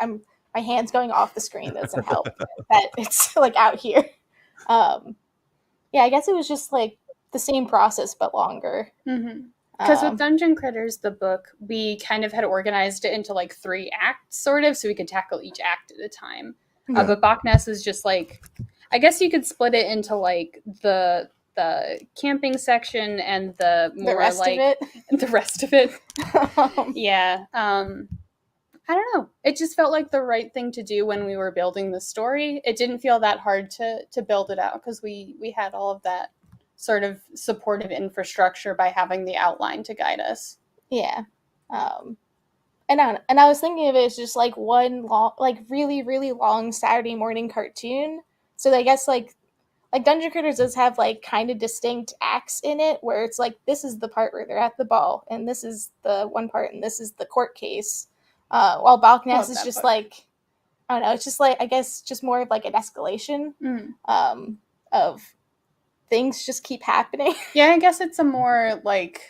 Speaker 3: My hand's going off the screen. That doesn't help that it's like out here. Yeah, I guess it was just like the same process but longer.
Speaker 2: Because with Dungeon Critters, the book, we kind of had organized it into like 3 acts, sort of, so we could tackle each act at a time.
Speaker 1: Yeah.
Speaker 2: But Bawk-ness is just like, I guess you could split it into like the camping section and the more
Speaker 3: rest
Speaker 2: like
Speaker 3: of it.
Speaker 2: the rest of it. Yeah. I don't know. It just felt like the right thing to do when we were building the story. It didn't feel that hard to build it out because we had all of that sort of supportive infrastructure by having the outline to guide us.
Speaker 3: Yeah. And I was thinking of it as just like one long, like really, really long Saturday morning cartoon. So I guess like Dungeon Critters does have like kind of distinct acts in it where it's like, this is the part where they're at the ball and this is the one part and this is the court case. While Bawk-ness is just like, I don't know, it's just like, I guess just more of like an escalation of things just keep happening.
Speaker 2: Yeah, I guess it's a more like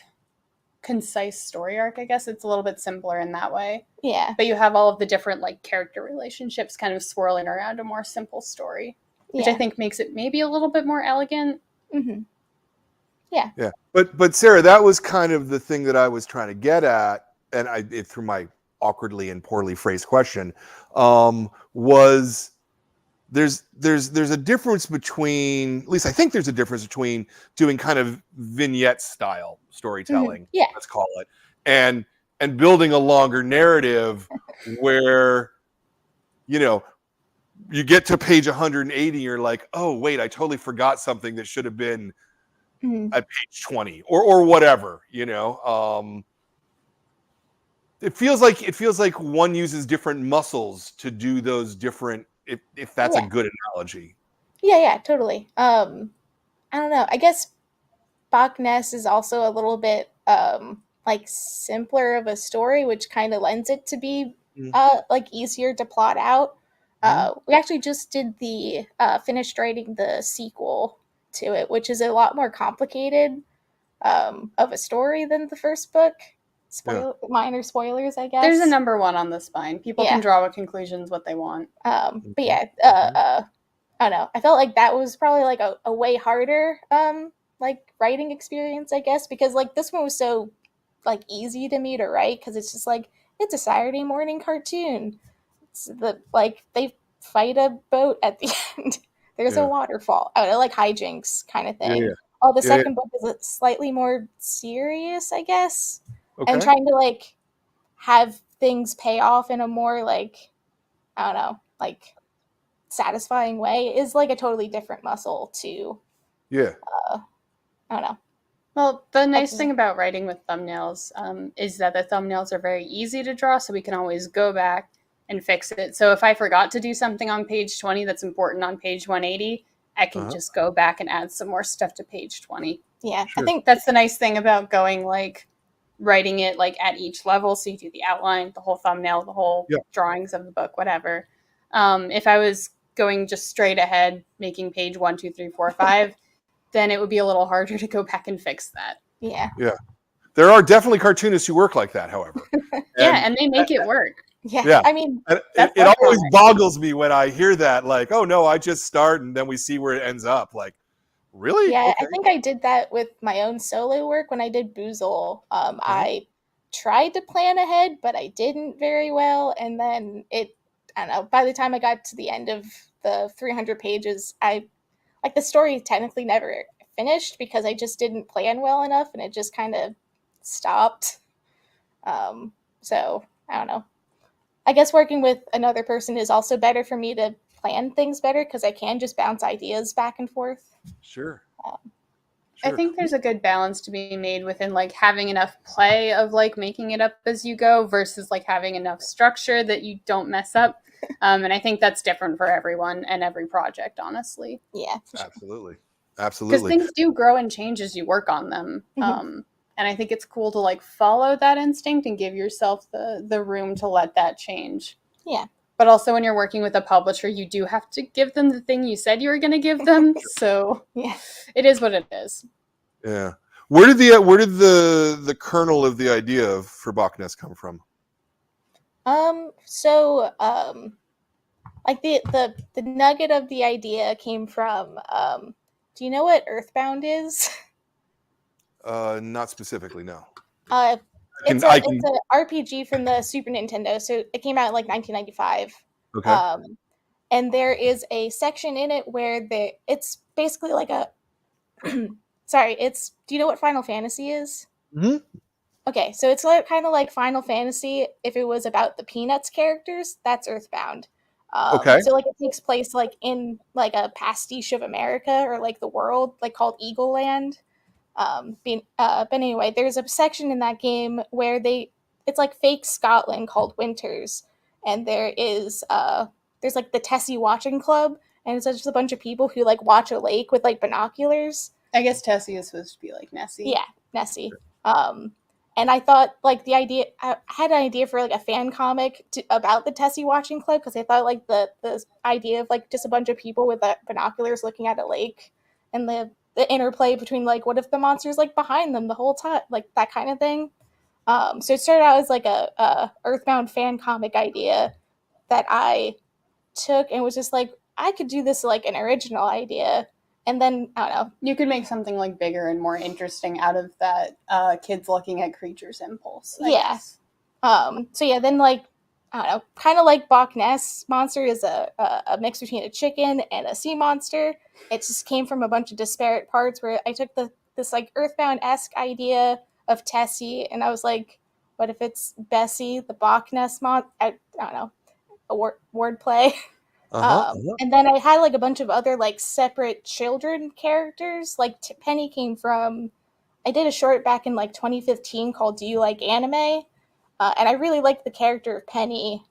Speaker 2: concise story arc. I guess it's a little bit simpler in that way.
Speaker 3: Yeah.
Speaker 2: But you have all of the different like character relationships kind of swirling around a more simple story, which I think makes it maybe a little bit more elegant.
Speaker 3: Mm-hmm. Yeah.
Speaker 1: Yeah. But Sarah, that was kind of the thing that I was trying to get at, and through my awkwardly and poorly phrased question, was there's a difference between, at least I think there's a difference between doing kind of vignette style storytelling, let's call it, and building a longer narrative where, you know, you get to page 180, you're like, oh wait, I totally forgot something that should have been at page 20 or whatever, you know. It feels like one uses different muscles to do those different, if that's a good analogy.
Speaker 3: Yeah, totally. I don't know. I guess Bawk-ness is also a little bit like simpler of a story, which kind of lends it to be like easier to plot out. We actually just did the finished writing the sequel to it, which is a lot more complicated of a story than the first book. Minor spoilers, I guess.
Speaker 2: There's a number 1 on the spine. People can draw what conclusions what they want.
Speaker 3: But yeah, I don't know. I felt like that was probably like a way harder like writing experience, I guess, because like this one was so like easy to me to write because it's just like it's a Saturday morning cartoon. It's like they fight a boat at the end. There's a waterfall. I don't know, like hijinks kind of thing. The second book is slightly more serious, I guess. Okay. And trying to like have things pay off in a more like, I don't know, like satisfying way is like a totally different muscle to I don't know.
Speaker 2: Well, the nice thing about writing with thumbnails is that the thumbnails are very easy to draw, so we can always go back and fix it. So if I forgot to do something on page 20 that's important on page 180, I can just go back and add some more stuff to page 20.
Speaker 3: Yeah,
Speaker 2: sure. I think that's the nice thing about going like writing it like at each level. So you do the outline, the whole thumbnail, the whole drawings of the book, whatever. If I was going just straight ahead, making page 1, 2, 3, 4, 5, then it would be a little harder to go back and fix that.
Speaker 3: Yeah.
Speaker 1: Yeah. There are definitely cartoonists who work like that, however.
Speaker 2: And they make it work.
Speaker 3: Yeah. I mean,
Speaker 1: it always boggles me when I hear that, like, oh no, I just start and then we see where it ends up. Like, really?
Speaker 3: Yeah,
Speaker 1: okay.
Speaker 3: I think I did that with my own solo work when I did Boozle. I tried to plan ahead, but I didn't very well. And then I don't know, by the time I got to the end of the 300 pages, the story technically never finished because I just didn't plan well enough and it just kind of stopped. So I don't know. I guess working with another person is also better for me to plan things better because I can just bounce ideas back and forth.
Speaker 1: Sure.
Speaker 2: I think there's a good balance to be made within like having enough play of like making it up as you go versus like having enough structure that you don't mess up. And I think that's different for everyone and every project, honestly.
Speaker 3: Yeah, for sure.
Speaker 1: Absolutely.
Speaker 2: Because
Speaker 1: Absolutely.
Speaker 2: things do grow and change as you work on them. And I think it's cool to like follow that instinct and give yourself the room to let that change.
Speaker 3: Yeah.
Speaker 2: But also when you're working with a publisher, you do have to give them the thing you said you were going to give them. So
Speaker 3: Yeah.
Speaker 2: it is what it is.
Speaker 1: Yeah. Where did the kernel of the idea for Bawk-ness come from?
Speaker 3: Like the nugget of the idea came from do you know what Earthbound is?
Speaker 1: Not specifically, no.
Speaker 3: It's an RPG from the Super Nintendo, so it came out in like 1995.
Speaker 1: Okay.
Speaker 3: And there is a section in it where it's basically like a sorry, do you know what Final Fantasy is?
Speaker 1: Mm-hmm.
Speaker 3: Okay, so it's like, kind of like Final Fantasy if it was about the Peanuts characters. That's Earthbound.
Speaker 1: Okay.
Speaker 3: So like it takes place like in like a pastiche of America or like the world, like called Eagle Land. But anyway, there's a section in that game where it's like fake Scotland called Winters, and there's like the Tessie Watching Club, and it's just a bunch of people who like watch a lake with like binoculars.
Speaker 2: I guess Tessie is supposed to be like Nessie.
Speaker 3: Yeah, Nessie. And I thought like I had an idea for like a fan comic about the Tessie Watching Club because I thought like the idea of like just a bunch of people with binoculars looking at a lake and the interplay between like what if the monster's like behind them the whole time, like that kind of thing. So it started out as like a Earthbound fan comic idea that I took and was just like, I could do this like an original idea. And then, I don't know.
Speaker 2: You could make something like bigger and more interesting out of that kids looking at creatures impulse. I guess.
Speaker 3: So yeah, then like, I don't know, kind of like Bawk-ness Monster is a mix between a chicken and a sea monster. It just came from a bunch of disparate parts where I took this like Earthbound-esque idea of Tessie, and I was like, what if it's Bessie, the Bawk-ness Monster? I don't know, a wordplay. And then I had like a bunch of other like separate children characters. Like Penny came from, I did a short back in like 2015 called Do You Like Anime? And I really liked the character of Penny.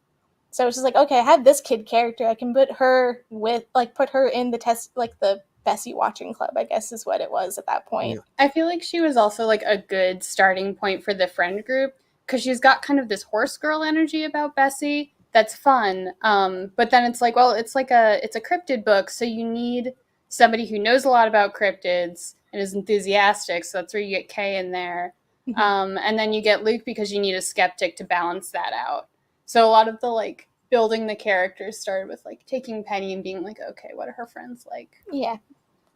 Speaker 3: So I was just like, okay, I have this kid character. I can put her in the Bessie Watching Club, I guess is what it was at that point.
Speaker 2: I feel like she was also like a good starting point for the friend group because she's got kind of this horse girl energy about Bessie. That's fun. But then it's like, well, it's a cryptid book. So you need somebody who knows a lot about cryptids and is enthusiastic. So that's where you get Kay in there. And then you get Luke because you need a skeptic to balance that out. So a lot of the like building the characters started with like taking Penny and being like, okay, what are her friends like?
Speaker 3: Yeah.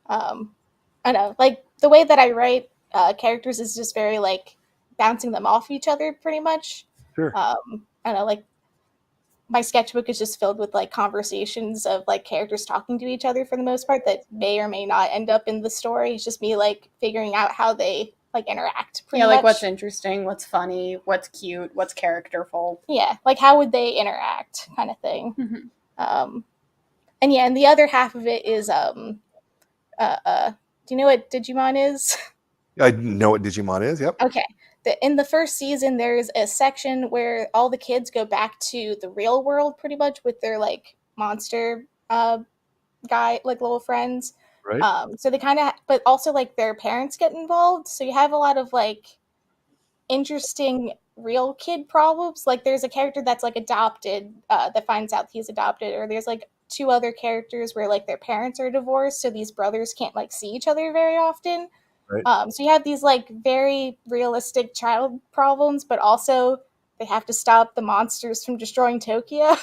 Speaker 3: I know, like the way that I write characters is just very like bouncing them off each other pretty much.
Speaker 1: Sure.
Speaker 3: I don't know, like my sketchbook is just filled with like conversations of like characters talking to each other for the most part that may or may not end up in the story. It's just me like figuring out how they like interact.
Speaker 2: Like what's interesting, what's funny, what's cute, what's characterful.
Speaker 3: Yeah, like how would they interact, kind of thing. And the other half of it is do you know what Digimon is?
Speaker 1: I know what Digimon is. Yep.
Speaker 3: Okay. In the first season, there's a section where all the kids go back to the real world pretty much with their like monster guy, like little friends.
Speaker 1: Right.
Speaker 3: So they kind of, but also like their parents get involved. So you have a lot of like interesting real kid problems. Like there's a character that's like adopted that finds out he's adopted, or there's like two other characters where like their parents are divorced. So these brothers can't like see each other very often.
Speaker 1: Right.
Speaker 3: So you have these like very realistic child problems, but also they have to stop the monsters from destroying Tokyo.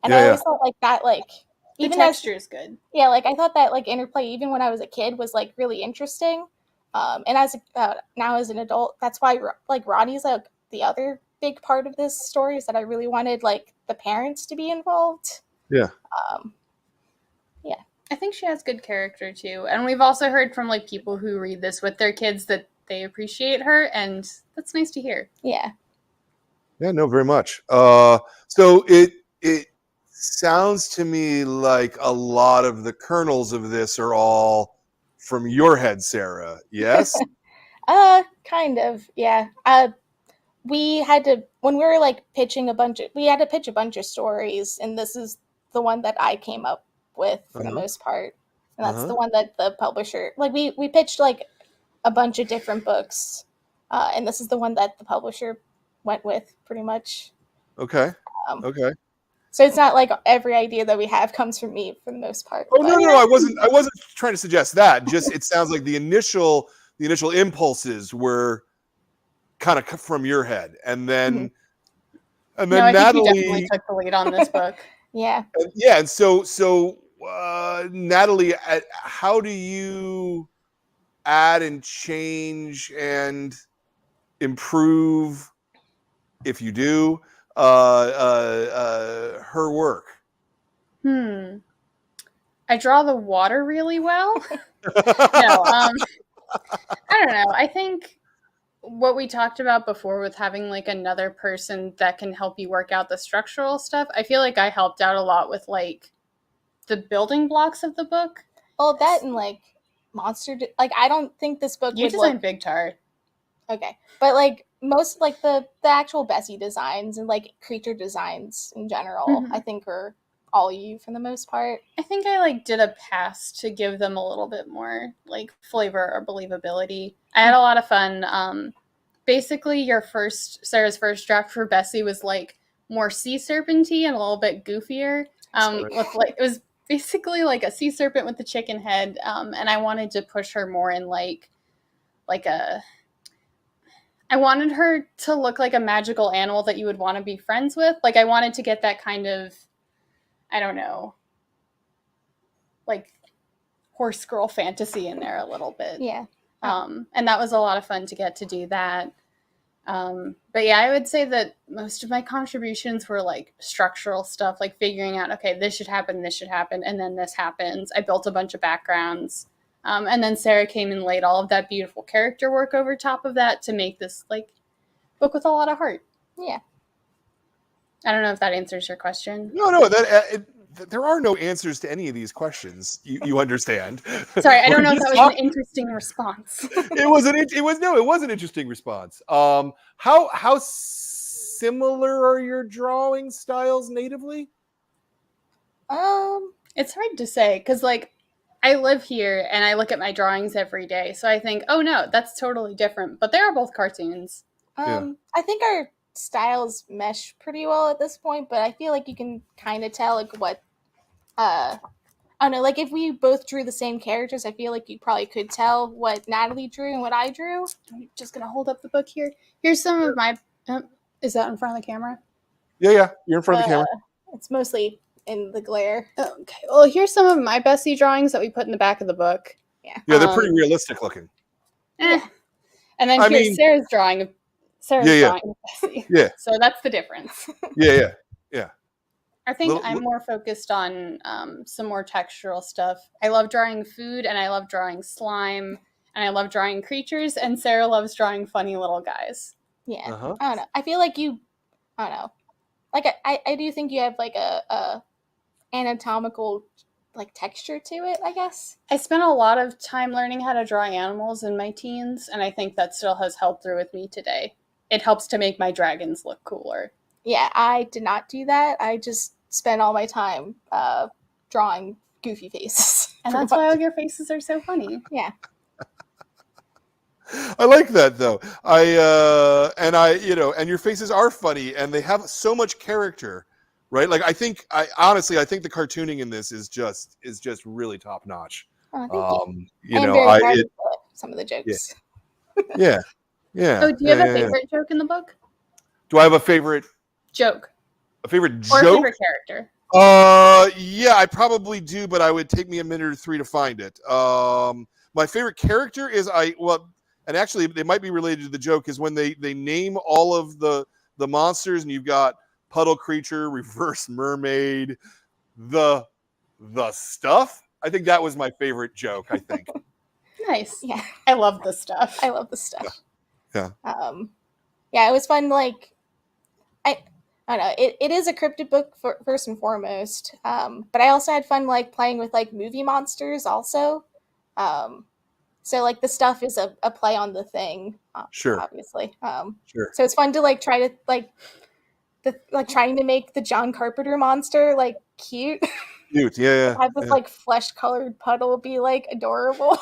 Speaker 3: And I always thought like that, like
Speaker 2: the texture is good.
Speaker 3: Yeah, like I thought that like interplay, even when I was a kid, was like really interesting. And as now as an adult, that's why like Ronnie's like the other big part of this story is that I really wanted like the parents to be involved.
Speaker 1: Yeah.
Speaker 3: Yeah.
Speaker 2: I think she has good character too. And we've also heard from like people who read this with their kids that they appreciate her, and that's nice to hear.
Speaker 3: Yeah.
Speaker 1: Yeah, no, very much. So it sounds to me like a lot of the kernels of this are all from your head, Sarah. Yes.
Speaker 3: Kind of, yeah. We had to, when we were like pitching we had to pitch a bunch of stories, and this is the one that I came up with for the most part. And that's the one that the publisher, like we pitched like a bunch of different books, and this is the one that the publisher went with pretty much.
Speaker 1: Okay. Okay.
Speaker 3: So it's not like every idea that we have comes from me for the most part.
Speaker 1: Oh, no, I wasn't trying to suggest that. Just it sounds like the initial impulses were kind of from your head, and then
Speaker 2: I
Speaker 1: Natalie
Speaker 2: think you definitely took the lead on this book.
Speaker 3: Yeah.
Speaker 1: Yeah, and so Natalie, how do you add and change and improve, if you do, her work?
Speaker 2: I draw the water really well. I don't know. I think what we talked about before with having like another person that can help you work out the structural stuff, I feel like I helped out a lot with like the building blocks of the book.
Speaker 3: Oh, that and like like I don't think this book
Speaker 2: you designed Big Tar.
Speaker 3: Okay, but like most like the actual Bessie designs and like creature designs in general, I think are all you for the most part.
Speaker 2: I think I like did a pass to give them a little bit more like flavor or believability. I had a lot of fun. Basically, Sarah's first draft for Bessie was like more sea-serpenty and a little bit goofier. With like it was basically like a sea serpent with the chicken head, and I wanted to push her more in like I wanted her to look like a magical animal that you would want to be friends with. Like I wanted to get that kind of, I don't know, like horse girl fantasy in there a little bit.
Speaker 3: Yeah.
Speaker 2: And that was a lot of fun to get to do that. But yeah, I would say that most of my contributions were like structural stuff, like figuring out, okay, this should happen, and then this happens. I built a bunch of backgrounds. And then Sarah came and laid all of that beautiful character work over top of that to make this like book with a lot of heart.
Speaker 3: Yeah.
Speaker 2: I don't know if that answers your question.
Speaker 1: No, there are no answers to any of these questions. You understand?
Speaker 2: Sorry, I don't know if that was an interesting response.
Speaker 1: It was an interesting response. How similar are your drawing styles natively?
Speaker 2: It's hard to say because like I live here and I look at my drawings every day, so I think, oh no, that's totally different. But they are both cartoons.
Speaker 3: I think our styles mesh pretty well at this point, but I feel like you can kind of tell like what I don't know, like if we both drew the same characters, I feel like you probably could tell what Natalie drew and what I drew.
Speaker 2: I'm just gonna hold up the book here. Here's some of my is that in front of the camera?
Speaker 1: Yeah, you're in front of the camera.
Speaker 3: It's mostly in the glare.
Speaker 2: Okay, well here's some of my Bessie drawings that we put in the back of the book.
Speaker 3: Yeah,
Speaker 1: they're pretty realistic looking.
Speaker 2: And then here's Sarah's drawing of drawing of Bessie.
Speaker 1: Yeah.
Speaker 2: So that's the difference.
Speaker 1: Yeah.
Speaker 2: I think I'm more focused on some more textural stuff. I love drawing food, and I love drawing slime, and I love drawing creatures, and Sarah loves drawing funny little guys.
Speaker 3: Yeah. I don't know. I feel like I don't know. Like I do think you have like a anatomical like texture to it, I guess.
Speaker 2: I spent a lot of time learning how to draw animals in my teens, and I think that still has helped through with me today. It helps to make my dragons look cooler.
Speaker 3: Yeah, I did not do that. I just spent all my time drawing goofy faces.
Speaker 2: And that's why all your faces are so funny.
Speaker 3: Yeah.
Speaker 1: I like that though. And your faces are funny and they have so much character, right? Like honestly I think the cartooning in this is just really top notch.
Speaker 3: Oh, thank you.
Speaker 1: You
Speaker 3: and
Speaker 1: know,
Speaker 3: very proud of some of the jokes.
Speaker 1: Yeah.
Speaker 2: Oh, do you have a favorite joke in the book?
Speaker 1: Do I have a favorite
Speaker 2: joke?
Speaker 1: A favorite
Speaker 2: or
Speaker 1: joke?
Speaker 2: A favorite character?
Speaker 1: Yeah, I probably do, but I would take me a minute or three to find it. My favorite character is and actually they might be related to the joke, is when they name all of the monsters, and you've got puddle creature, reverse mermaid, the stuff. I think that was my favorite joke, I think.
Speaker 2: Nice.
Speaker 3: Yeah.
Speaker 2: I love the stuff.
Speaker 1: Yeah.
Speaker 3: Yeah, it was fun. Like, I don't know. It is a cryptid book first and foremost. But I also had fun like playing with like movie monsters also. So like the stuff is a play on the thing,
Speaker 1: Sure.
Speaker 3: obviously.
Speaker 1: Sure.
Speaker 3: So it's fun to like try to like trying to make the John Carpenter monster like cute.
Speaker 1: Cute. Yeah.
Speaker 3: Have this
Speaker 1: Yeah.
Speaker 3: like flesh colored puddle be like adorable.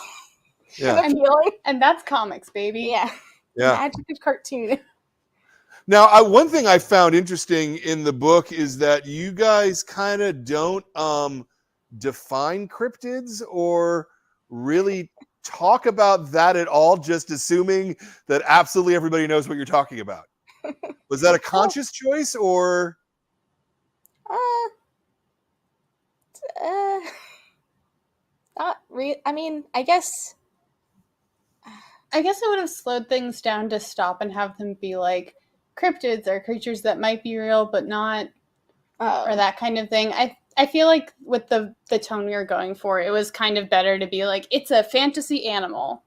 Speaker 1: Yeah.
Speaker 3: And appealing.
Speaker 2: And that's comics, baby.
Speaker 3: Yeah.
Speaker 1: Yeah.
Speaker 3: Magic of cartoon.
Speaker 1: Now, one thing I found interesting in the book is that you guys kind of don't define cryptids or really talk about that at all, just assuming that absolutely everybody knows what you're talking about. Was that a conscious choice or?
Speaker 3: Not really. I mean, I guess
Speaker 2: I would have slowed things down to stop and have them be like cryptids are creatures that might be real but not, or that kind of thing. I feel like with the tone we were going for, it was kind of better to be like, it's a fantasy animal.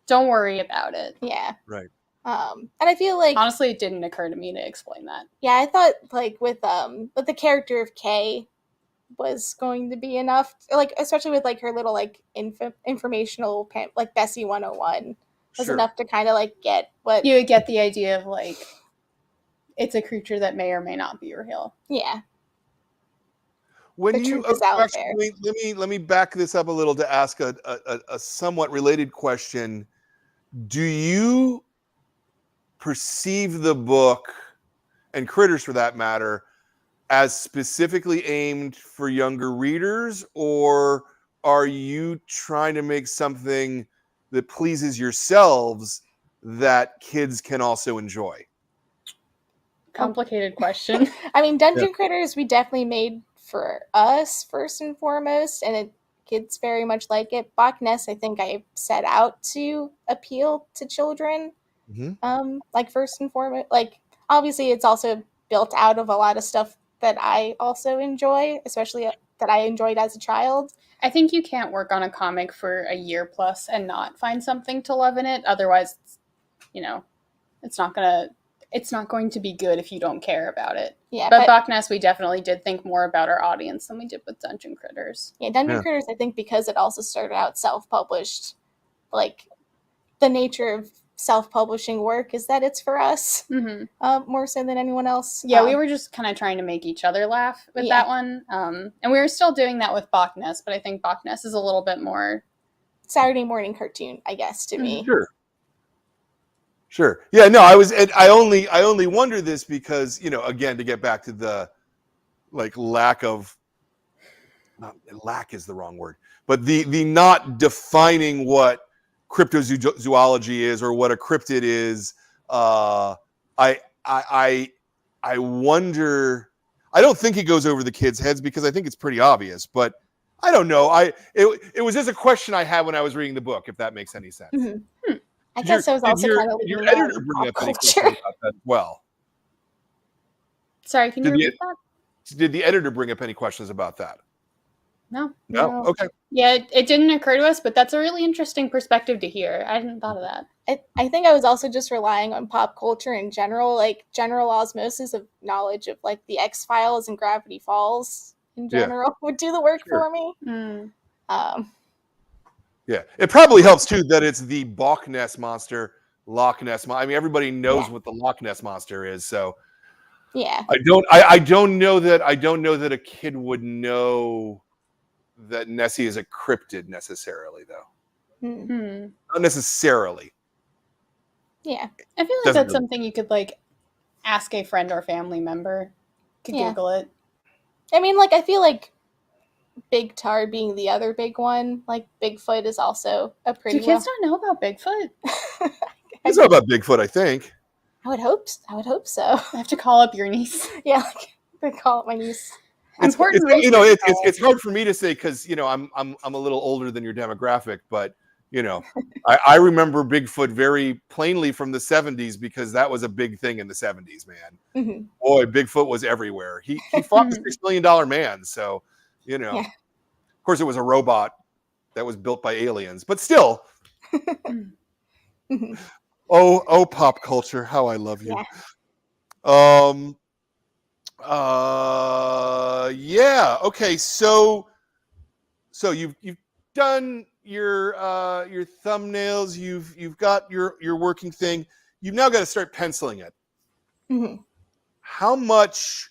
Speaker 2: Don't worry about it.
Speaker 3: Yeah.
Speaker 1: Right.
Speaker 3: And I feel like
Speaker 2: honestly, it didn't occur to me to explain that.
Speaker 3: Yeah, I thought like with the character of Kay was going to be enough, like especially with like her little like informational like Bessie 101 was enough to kind of like get what
Speaker 2: you would get the idea of like it's a creature that may or may not be real.
Speaker 3: Yeah.
Speaker 1: When you actually, let me back this up a little to ask a somewhat related question. Do you perceive the book and Critters for that matter as specifically aimed for younger readers, or are you trying to make something that pleases yourselves that kids can also enjoy?
Speaker 2: Complicated question.
Speaker 3: I mean, Dungeon Critters we definitely made for us first and foremost, and kids very much like it. Bawk-ness, I think I set out to appeal to children. Like first and foremost, like obviously it's also built out of a lot of stuff that I also enjoy, especially that I enjoyed as a child.
Speaker 2: I think you can't work on a comic for a year plus and not find something to love in it. Otherwise, you know, it's not going to be good if you don't care about it.
Speaker 3: Yeah,
Speaker 2: but Bawk-ness, we definitely did think more about our audience than we did with Dungeon Critters.
Speaker 3: Yeah, Dungeon Critters, I think because it also started out self-published, like the nature of self-publishing work is that it's for us more so than anyone else.
Speaker 2: Yeah, we were just kind of trying to make each other laugh with that one. And we were still doing that with Bawk-ness, but I think Bawk-ness is a little bit more
Speaker 3: Saturday morning cartoon, I guess, to me.
Speaker 1: Sure. Yeah, no, I only wonder this because, you know, again, to get back to the like lack is the wrong word, but the not defining what cryptozoology is or what a cryptid is. I wonder. I don't think it goes over the kids' heads because I think it's pretty obvious, but I don't know. It was just a question I had when I was reading the book, if that makes any sense.
Speaker 3: I guess I was also kind of
Speaker 1: your editor bring up any questions about that as well?
Speaker 2: Sorry, can you repeat that?
Speaker 1: Did the editor bring up any questions about that?
Speaker 2: No.
Speaker 1: Okay.
Speaker 2: Yeah, it didn't occur to us, but that's a really interesting perspective to hear. I hadn't thought of that.
Speaker 3: I think I was also just relying on pop culture in general, like general osmosis of knowledge of like the X-Files and Gravity Falls in general would do the work for me.
Speaker 1: Yeah, it probably helps too that it's the Bawk-ness Monster, Loch Ness. I mean, everybody knows what the Loch Ness Monster is, so
Speaker 3: yeah.
Speaker 1: I don't know that a kid would know that Nessie is a cryptid necessarily, though. Not necessarily.
Speaker 3: Yeah,
Speaker 2: I feel like that's something you could like ask a friend or family member. Could Google it.
Speaker 3: I mean, like I feel like Big Tar being the other big one, like Bigfoot is also a pretty.
Speaker 2: Do kids not know about Bigfoot?
Speaker 1: It's not about Bigfoot, I think.
Speaker 3: I would hope so.
Speaker 2: I have to call up your niece.
Speaker 3: Yeah, like call up my niece.
Speaker 1: It's hard for me to say because you know I'm a little older than your demographic, but you know I remember Bigfoot very plainly from the 70s because that was a big thing in the 70s, man. Boy, Bigfoot was everywhere. He fought the $6 million man, so you know. Of course, it was a robot that was built by aliens, but still. Oh, pop culture, how I love you. Yeah. Okay. So you've done your thumbnails, you've got your working thing. You've now got to start penciling it.
Speaker 3: Mm-hmm.
Speaker 1: How much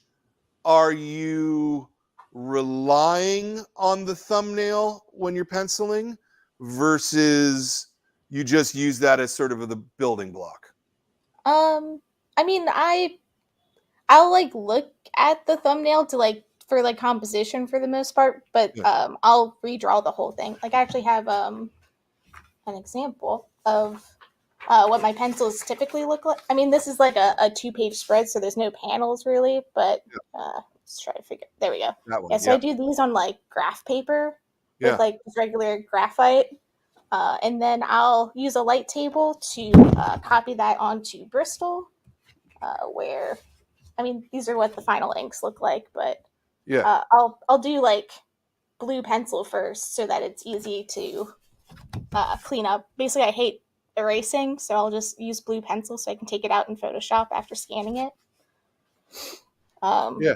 Speaker 1: are you relying on the thumbnail when you're penciling versus you just use that as sort of the building block?
Speaker 3: I mean, I'll like look at the thumbnail to like for like composition for the most part, but
Speaker 1: Yeah.
Speaker 3: I'll redraw the whole thing. Like I actually have an example of what my pencils typically look like. I mean, this is like a 2-page spread, so there's no panels really, but let's try to figure. There we go.
Speaker 1: That one.
Speaker 3: Yeah, so I do these on like graph paper
Speaker 1: Yeah.
Speaker 3: with like just regular graphite. And then I'll use a light table to copy that onto Bristol, where, I mean, these are what the final inks look like, but
Speaker 1: Yeah.
Speaker 3: I'll do like blue pencil first so that it's easy to clean up. Basically, I hate erasing, so I'll just use blue pencil so I can take it out in Photoshop after scanning it.
Speaker 1: Yeah.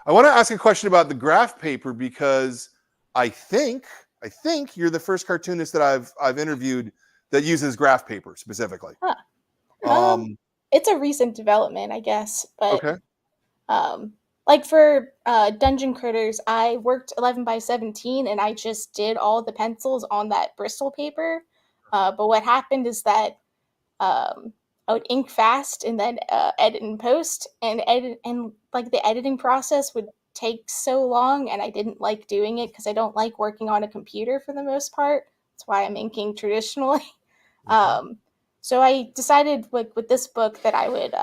Speaker 1: I want to ask a question about the graph paper because I think you're the first cartoonist that I've interviewed that uses graph paper specifically.
Speaker 3: Huh. It's a recent development, I guess, but
Speaker 1: Okay.
Speaker 3: Like for Dungeon Critters, I worked 11 by 17 and I just did all the pencils on that Bristol paper. But what happened is that I would ink fast and then edit in post, and like the editing process would take so long, and I didn't like doing it because I don't like working on a computer for the most part. That's why I'm inking traditionally. So I decided with this book that I would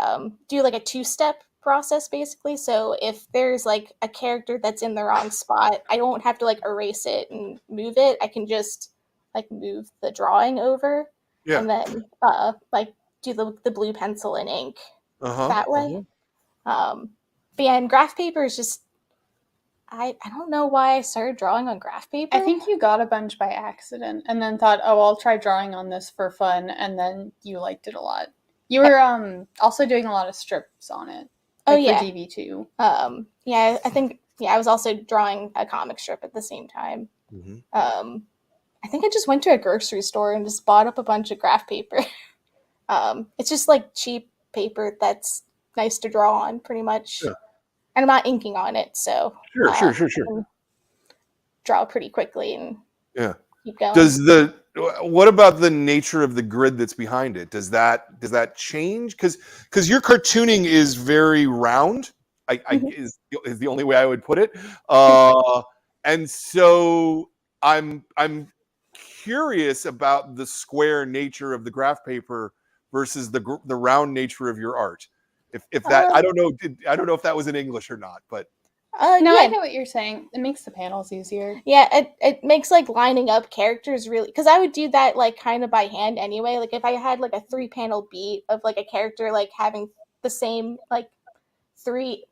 Speaker 3: do like a 2-step process basically. So if there's like a character that's in the wrong spot, I don't have to like erase it and move it. I can just like move the drawing over and then like do the blue pencil and ink that way. But yeah, and graph paper is just I don't know why I started drawing on graph paper.
Speaker 2: I think you got a bunch by accident and then thought, oh, I'll try drawing on this for fun, and then you liked it a lot. You were also doing a lot of strips on it. Like for DV2.
Speaker 3: Yeah, I think I was also drawing a comic strip at the same time. I think I just went to a grocery store and just bought up a bunch of graph paper. It's just like cheap paper that's nice to draw on, pretty much.
Speaker 1: Yeah.
Speaker 3: And I'm not inking on it, so
Speaker 1: sure.
Speaker 3: I can draw pretty quickly and keep going.
Speaker 1: What about the nature of the grid that's behind it? Does that change? Because your cartooning is very round. Is the only way I would put it. And so I'm curious about the square nature of the graph paper versus the round nature of your art. If that I don't know if that was in English or not, but
Speaker 2: no, I get what you're saying. It makes the panels easier.
Speaker 3: Yeah, it makes like lining up characters really, because I would do that like kind of by hand anyway. Like if I had like a 3-panel beat of like a character like having the same like 3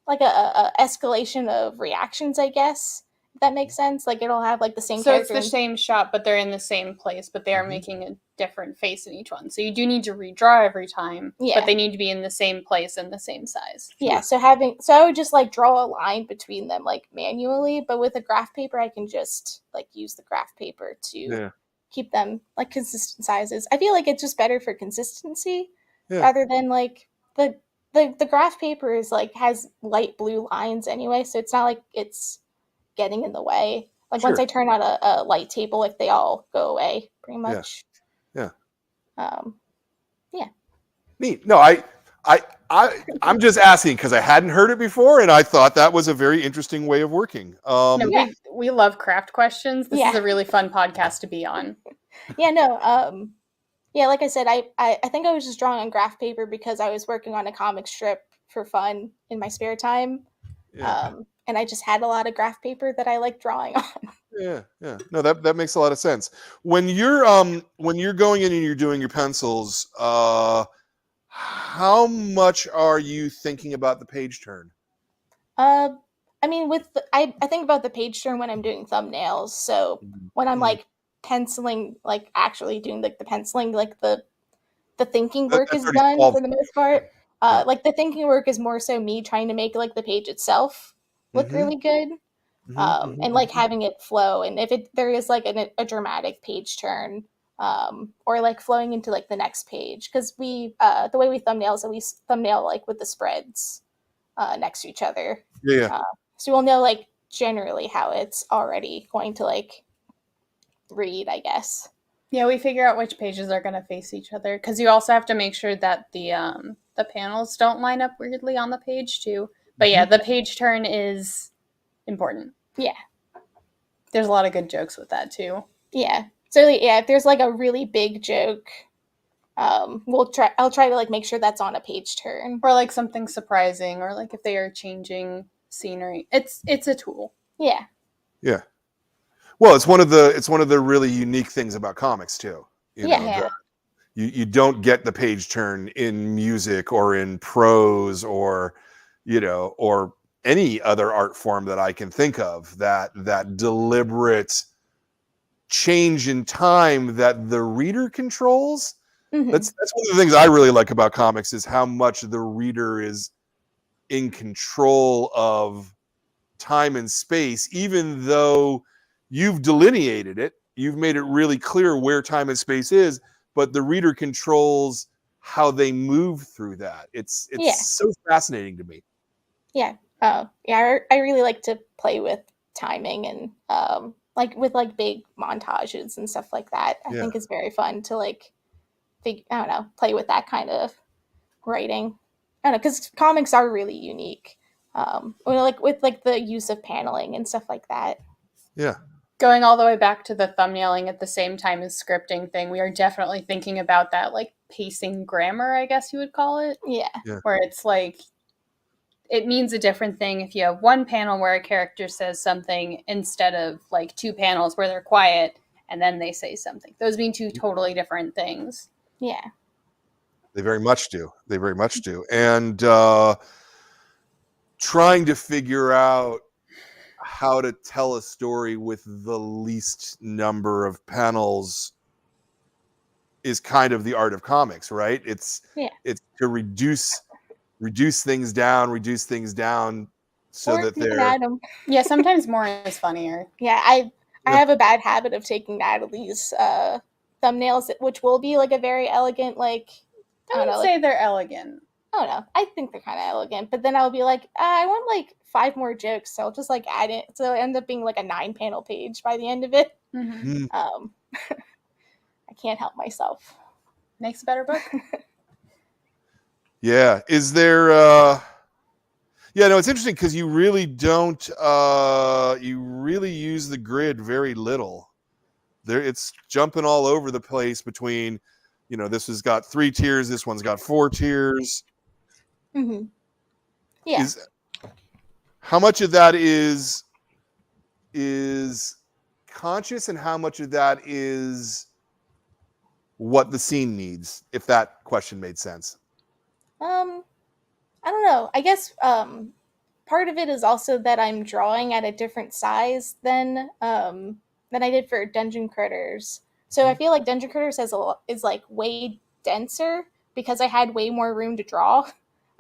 Speaker 3: like a escalation of reactions, I guess. If that makes sense. Like it'll have like the same
Speaker 2: so
Speaker 3: character.
Speaker 2: It's the same shot, but they're in the same place, but they are making a different face in each one. So you do need to redraw every time, but they need to be in the same place and the same size.
Speaker 3: Yeah, so I would just like draw a line between them like manually, but with a graph paper I can just like use the graph paper to keep them like consistent sizes. I feel like it's just better for consistency rather than like the graph paper is like has light blue lines anyway, so it's not like it's getting in the way. Like once I turn on a light table, like they all go away pretty much.
Speaker 1: Yeah.
Speaker 3: Yeah.
Speaker 1: Neat. No, I'm just asking because I hadn't heard it before, and I thought that was a very interesting way of working.
Speaker 2: We love craft questions. This is a really fun podcast to be on.
Speaker 3: Yeah, like I said, I think I was just drawing on graph paper because I was working on a comic strip for fun in my spare time. And I just had a lot of graph paper that I like drawing on.
Speaker 1: Yeah. No, that makes a lot of sense. When you're going in and you're doing your pencils, how much are you thinking about the page turn?
Speaker 3: I mean, I think about the page turn when I'm doing thumbnails. So when I'm like penciling, like actually doing like the penciling, like the thinking work is done for the most part. Like the thinking work is more so me trying to make like the page itself look really good. and like having it flow. And if there is like a dramatic page turn, or like flowing into like the next page, because we the way we thumbnail is that we thumbnail like with the spreads next to each other.
Speaker 1: Yeah.
Speaker 3: So we'll know like generally how it's already going to like read, I guess.
Speaker 2: Yeah, we figure out which pages are going to face each other, because you also have to make sure that the panels don't line up weirdly on the page too. But yeah, the page turn is important.
Speaker 3: Yeah.
Speaker 2: There's a lot of good jokes with that too.
Speaker 3: Yeah. So yeah, if there's like a really big joke, I'll try to like make sure that's on a page turn,
Speaker 2: or like something surprising, or like if they are changing scenery. It's a tool.
Speaker 3: Yeah.
Speaker 1: Yeah. Well, it's one of the really unique things about comics too. You don't get the page turn in music or in prose or or any other art form that I can think of, that deliberate change in time that the reader controls. That's one of the things I really like about comics, is how much the reader is in control of time and space, even though you've delineated it, you've made it really clear where time and space is, but the reader controls how they move through that. It's so fascinating to me.
Speaker 3: Yeah. I really like to play with timing and like with like big montages and stuff like that. I think it's very fun to like play with that kind of writing. I don't know, because comics are really unique. Like with like the use of paneling and stuff like that.
Speaker 1: Yeah.
Speaker 2: Going all the way back to the thumbnailing at the same time as scripting thing, we are definitely thinking about that, like pacing grammar, I guess you would call it.
Speaker 3: Yeah.
Speaker 2: Where it's like, it means a different thing if you have one panel where a character says something instead of like two panels where they're quiet and then they say something. Those mean two totally different things.
Speaker 3: Yeah.
Speaker 1: They very much do. And trying to figure out how to tell a story with the least number of panels is kind of the art of comics, right? It's to reduce things down so
Speaker 3: or
Speaker 1: that they're
Speaker 2: yeah, sometimes more is funnier.
Speaker 3: Yeah, I have a bad habit of taking Natalie's thumbnails, which will be like a very elegant, like
Speaker 2: I don't say they're elegant.
Speaker 3: I don't know. I think they're kind of elegant, but then I'll be like, I want like 5 more jokes, so I'll just like add it. So it ends up being like a 9-panel page by the end of it. I can't help myself.
Speaker 2: Makes a better book.
Speaker 1: Yeah. Is there yeah, no, it's interesting because you really don't you really use the grid very little. It's jumping all over the place between, this has got 3 tiers, this one's got 4 tiers.
Speaker 3: Yeah.
Speaker 1: How much of that is conscious and how much of that is what the scene needs, if that question made sense?
Speaker 3: I don't know. I guess part of it is also that I'm drawing at a different size than I did for Dungeon Critters. So I feel like Dungeon Critters is like way denser because I had way more room to draw.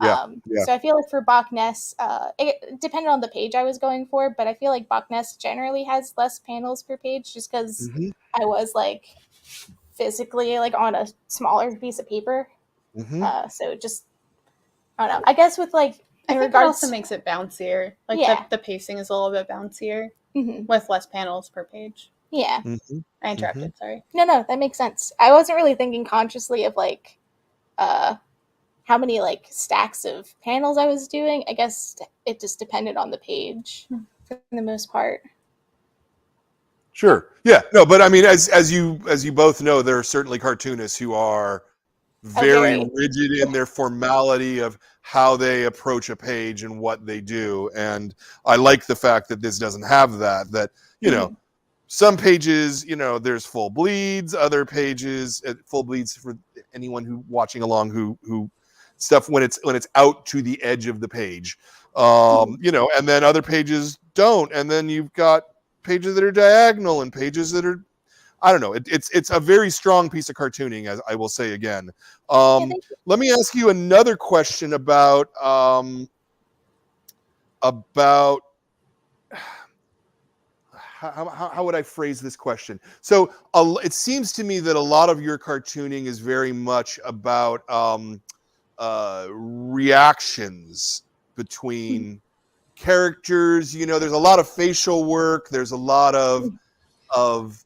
Speaker 3: So I feel like for Bawk-ness, it depended on the page I was going for, but I feel like Bawk-ness generally has less panels per page just because I was like physically like on a smaller piece of paper. So just, I don't know. I guess with like,
Speaker 2: I think it also makes it bouncier. Like the pacing is a little bit bouncier with less panels per page.
Speaker 3: Yeah.
Speaker 2: I interrupted, sorry.
Speaker 3: No, that makes sense. I wasn't really thinking consciously of like how many like stacks of panels I was doing. I guess it just depended on the page for the most part.
Speaker 1: Sure. Yeah. No, but I mean, as you both know, there are certainly cartoonists who are very rigid in their formality of how they approach a page and what they do. And I like the fact that this doesn't have that, some pages, there's full bleeds, other pages, full bleeds for anyone who watching along who stuff when it's out to the edge of the page, and then other pages don't. And then you've got pages that are diagonal and pages that are, I don't know. It's a very strong piece of cartooning, as I will say again. Let me ask you another question about how would I phrase this question? So it seems to me that a lot of your cartooning is very much about reactions between characters. You know, there's a lot of facial work. There's a lot of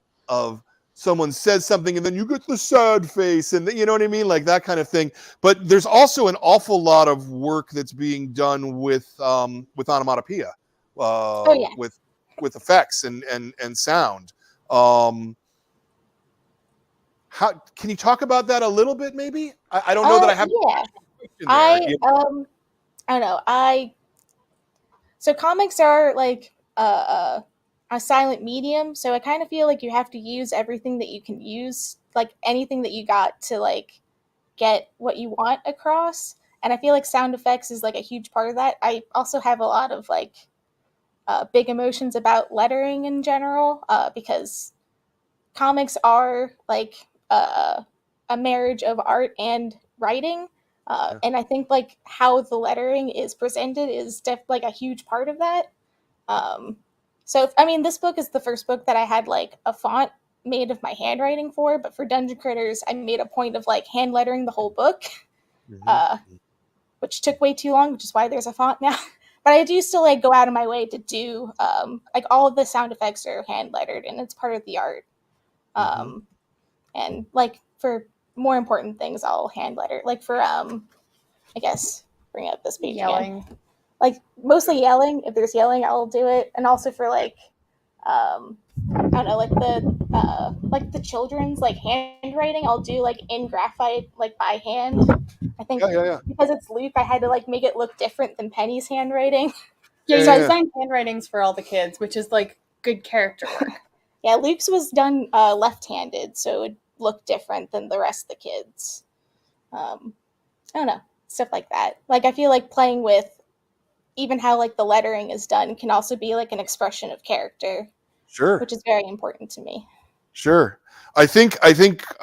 Speaker 1: someone says something and then you get the sad face and you know what I mean, like that kind of thing. But there's also an awful lot of work that's being done with onomatopoeia, with effects and sound. How can you talk about that a little bit? Maybe I don't know that I have.
Speaker 3: Yeah, I don't know. So comics are like a silent medium, so I kind of feel like you have to use everything that you can use, like anything that you got to like get what you want across. And I feel like sound effects is like a huge part of that. I also have a lot of like big emotions about lettering in general, because comics are like a marriage of art and writing. And I think like how the lettering is presented is like a huge part of that. So I mean, this book is the first book that I had like a font made of my handwriting for, but for Dungeon Critters, I made a point of like hand lettering the whole book, which took way too long, which is why there's a font now. But I do still like go out of my way to do like all of the sound effects are hand lettered, and it's part of the art. And like for more important things, I'll hand letter. Like for I guess bring up this page
Speaker 2: Yelling.
Speaker 3: again. Like mostly yelling. If there's yelling, I'll do it. And also for like I don't know, like the children's like handwriting, I'll do like in graphite, like by hand. I think because it's Luke, I had to like make it look different than Penny's handwriting.
Speaker 2: Yeah, so I designed handwritings for all the kids, which is like good character work.
Speaker 3: Yeah, Luke's was done left-handed, so it would look different than the rest of the kids. I don't know, stuff like that. Like I feel like playing with even how like the lettering is done can also be like an expression of character.
Speaker 1: Sure.
Speaker 3: Which is very important to me.
Speaker 1: Sure. I think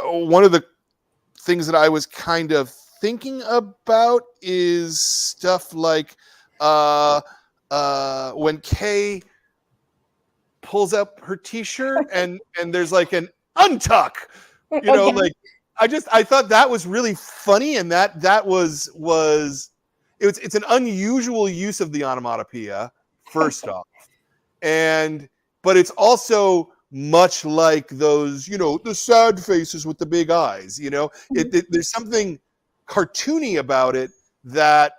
Speaker 1: one of the things that I was kind of thinking about is stuff like when Kay pulls up her t-shirt and there's like an untuck, you know, like I thought that was really funny, and that was it's an unusual use of the onomatopoeia first off, but it's also much like those, you know, the sad faces with the big eyes, you know, there's something cartoony about it that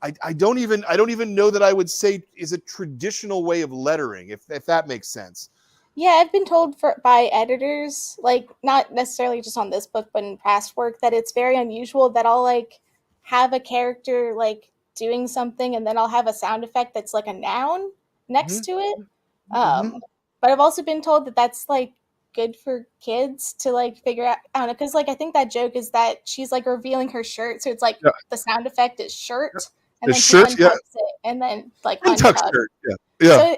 Speaker 1: I don't even know that I would say is a traditional way of lettering, if that makes sense.
Speaker 3: Yeah, I've been told by editors, like not necessarily just on this book, but in past work, that it's very unusual that I'll like have a character like doing something and then I'll have a sound effect that's like a noun next to it. But I've also been told that that's like good for kids to like figure out. I don't know, because like I think that joke is that she's like revealing her shirt, so it's like the sound effect is shirt, and then she untucks it, and then like untucks shirt. So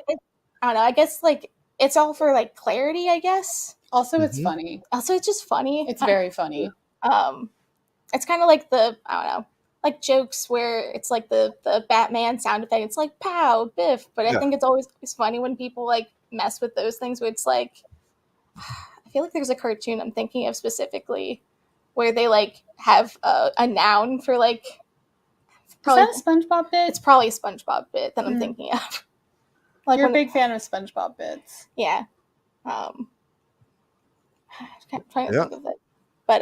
Speaker 3: I don't know. I guess like it's all for like clarity, I guess.
Speaker 2: Also, it's funny.
Speaker 3: Also, it's just funny.
Speaker 2: It's very funny.
Speaker 3: It's kind of like I don't know, like jokes where it's like the Batman sound effect. It's like pow, biff. But I think it's always funny when people like mess with those things where it's like, I feel like there's a cartoon I'm thinking of specifically where they like have a noun for like.
Speaker 2: Probably, is that a SpongeBob bit?
Speaker 3: It's probably a SpongeBob bit that I'm thinking of.
Speaker 2: Like you're a big fan of SpongeBob bits.
Speaker 3: Yeah. I'm trying to think of it. But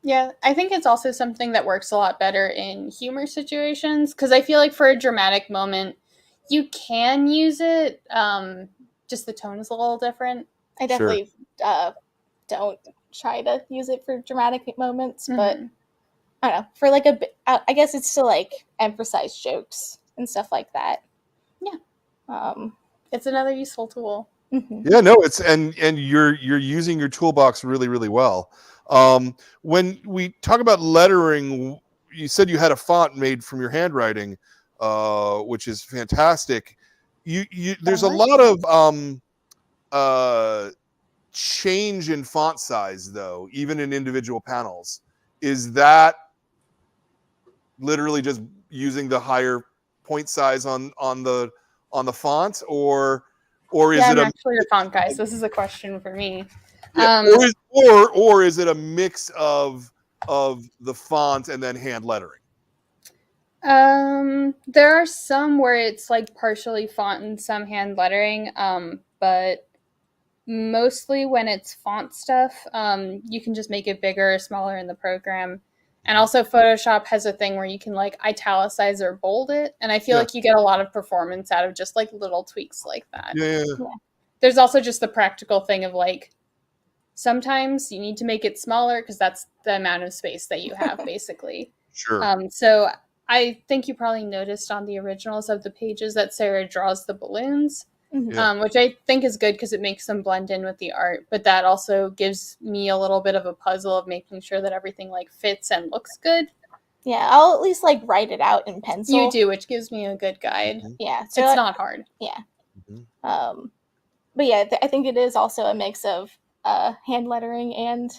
Speaker 2: yeah, I think it's also something that works a lot better in humor situations, because I feel like for a dramatic moment, you can use it. Just the tone is a little different.
Speaker 3: I definitely don't try to use it for dramatic moments, but I don't know. For like a bit, I guess it's to like emphasize jokes and stuff like that.
Speaker 2: Yeah. It's another useful tool.
Speaker 1: Yeah, no, it's and you're using your toolbox really, really well. When we talk about lettering, you said you had a font made from your handwriting, which is fantastic. There's a lot of change in font size, though, even in individual panels. Is that literally just using the higher point size on on the font, or is
Speaker 2: Yeah,
Speaker 1: it
Speaker 2: I'm
Speaker 1: a
Speaker 2: actually the font guy, so this is a question for me.
Speaker 1: yeah, or is it a mix of the font and then hand lettering?
Speaker 2: There are some where it's like partially font and some hand lettering, but mostly when it's font stuff, you can just make it bigger or smaller in the program. And also Photoshop has a thing where you can like italicize or bold it, and I feel like you get a lot of performance out of just like little tweaks like that.
Speaker 1: Yeah.
Speaker 2: There's also just the practical thing of like sometimes you need to make it smaller because that's the amount of space that you have basically.
Speaker 1: Sure.
Speaker 2: So I think you probably noticed on the originals of the pages that Sarah draws the balloons, which I think is good because it makes them blend in with the art. But that also gives me a little bit of a puzzle of making sure that everything like fits and looks good.
Speaker 3: Yeah, I'll at least like write it out in pencil.
Speaker 2: You do, which gives me a good guide.
Speaker 3: Yeah, so
Speaker 2: it's not hard.
Speaker 3: Yeah. But yeah, I think it is also a mix of hand lettering and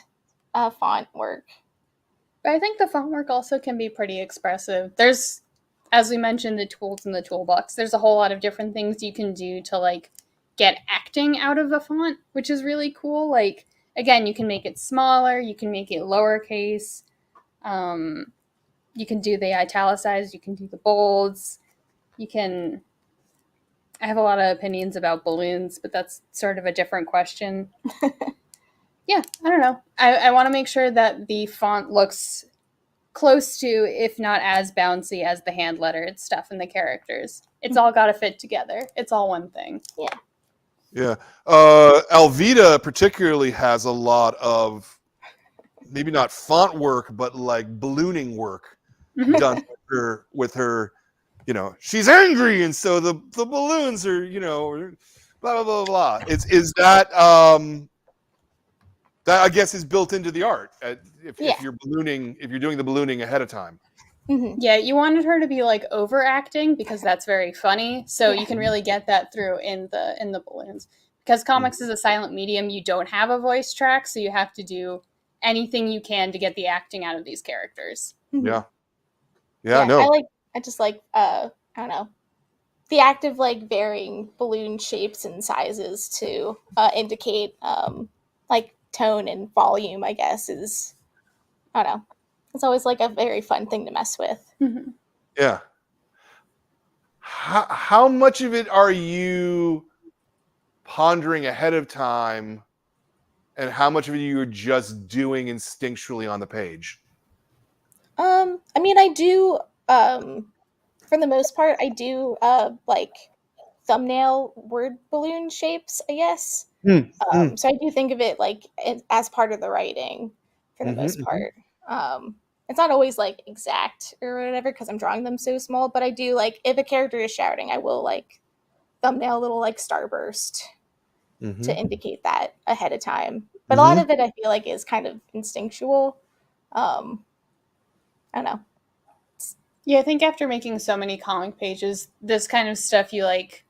Speaker 3: font work.
Speaker 2: But I think the font work also can be pretty expressive. There's, as we mentioned, the tools in the toolbox. There's a whole lot of different things you can do to like get acting out of a font, which is really cool. Like, again, you can make it smaller, you can make it lowercase, you can do the italicized, you can do the bolds, you can. I have a lot of opinions about balloons, but that's sort of a different question. Yeah, I don't know. I want to make sure that the font looks close to, if not as bouncy as the hand lettered stuff in the characters. It's all got to fit together. It's all one thing.
Speaker 3: Yeah.
Speaker 1: Yeah. Alvita particularly has a lot of maybe not font work, but like ballooning work done with her. You know, she's angry, and so the balloons are, you know, blah blah blah blah. Is that that I guess is built into the art if you're doing the ballooning ahead of time.
Speaker 2: Yeah, you wanted her to be like overacting because that's very funny. So you can really get that through in the balloons. Because comics is a silent medium, you don't have a voice track, so you have to do anything you can to get the acting out of these characters.
Speaker 1: Yeah.
Speaker 3: No. I just like I don't know, the act of like varying balloon shapes and sizes to indicate like tone and volume, I guess, is, I don't know, it's always like a very fun thing to mess with.
Speaker 1: Yeah. How much of it are you pondering ahead of time, and how much of it you're just doing instinctually on the page?
Speaker 3: I mean, I do, for the most part, I do like thumbnail word balloon shapes, I guess. So I do think of it like as part of the writing for the most part. It's not always like exact or whatever because I'm drawing them so small, but I do like if a character is shouting, I will like thumbnail a little like starburst to indicate that ahead of time. But a lot of it I feel like is kind of instinctual. I don't know.
Speaker 2: Yeah, I think after making so many comic pages, this kind of stuff you like,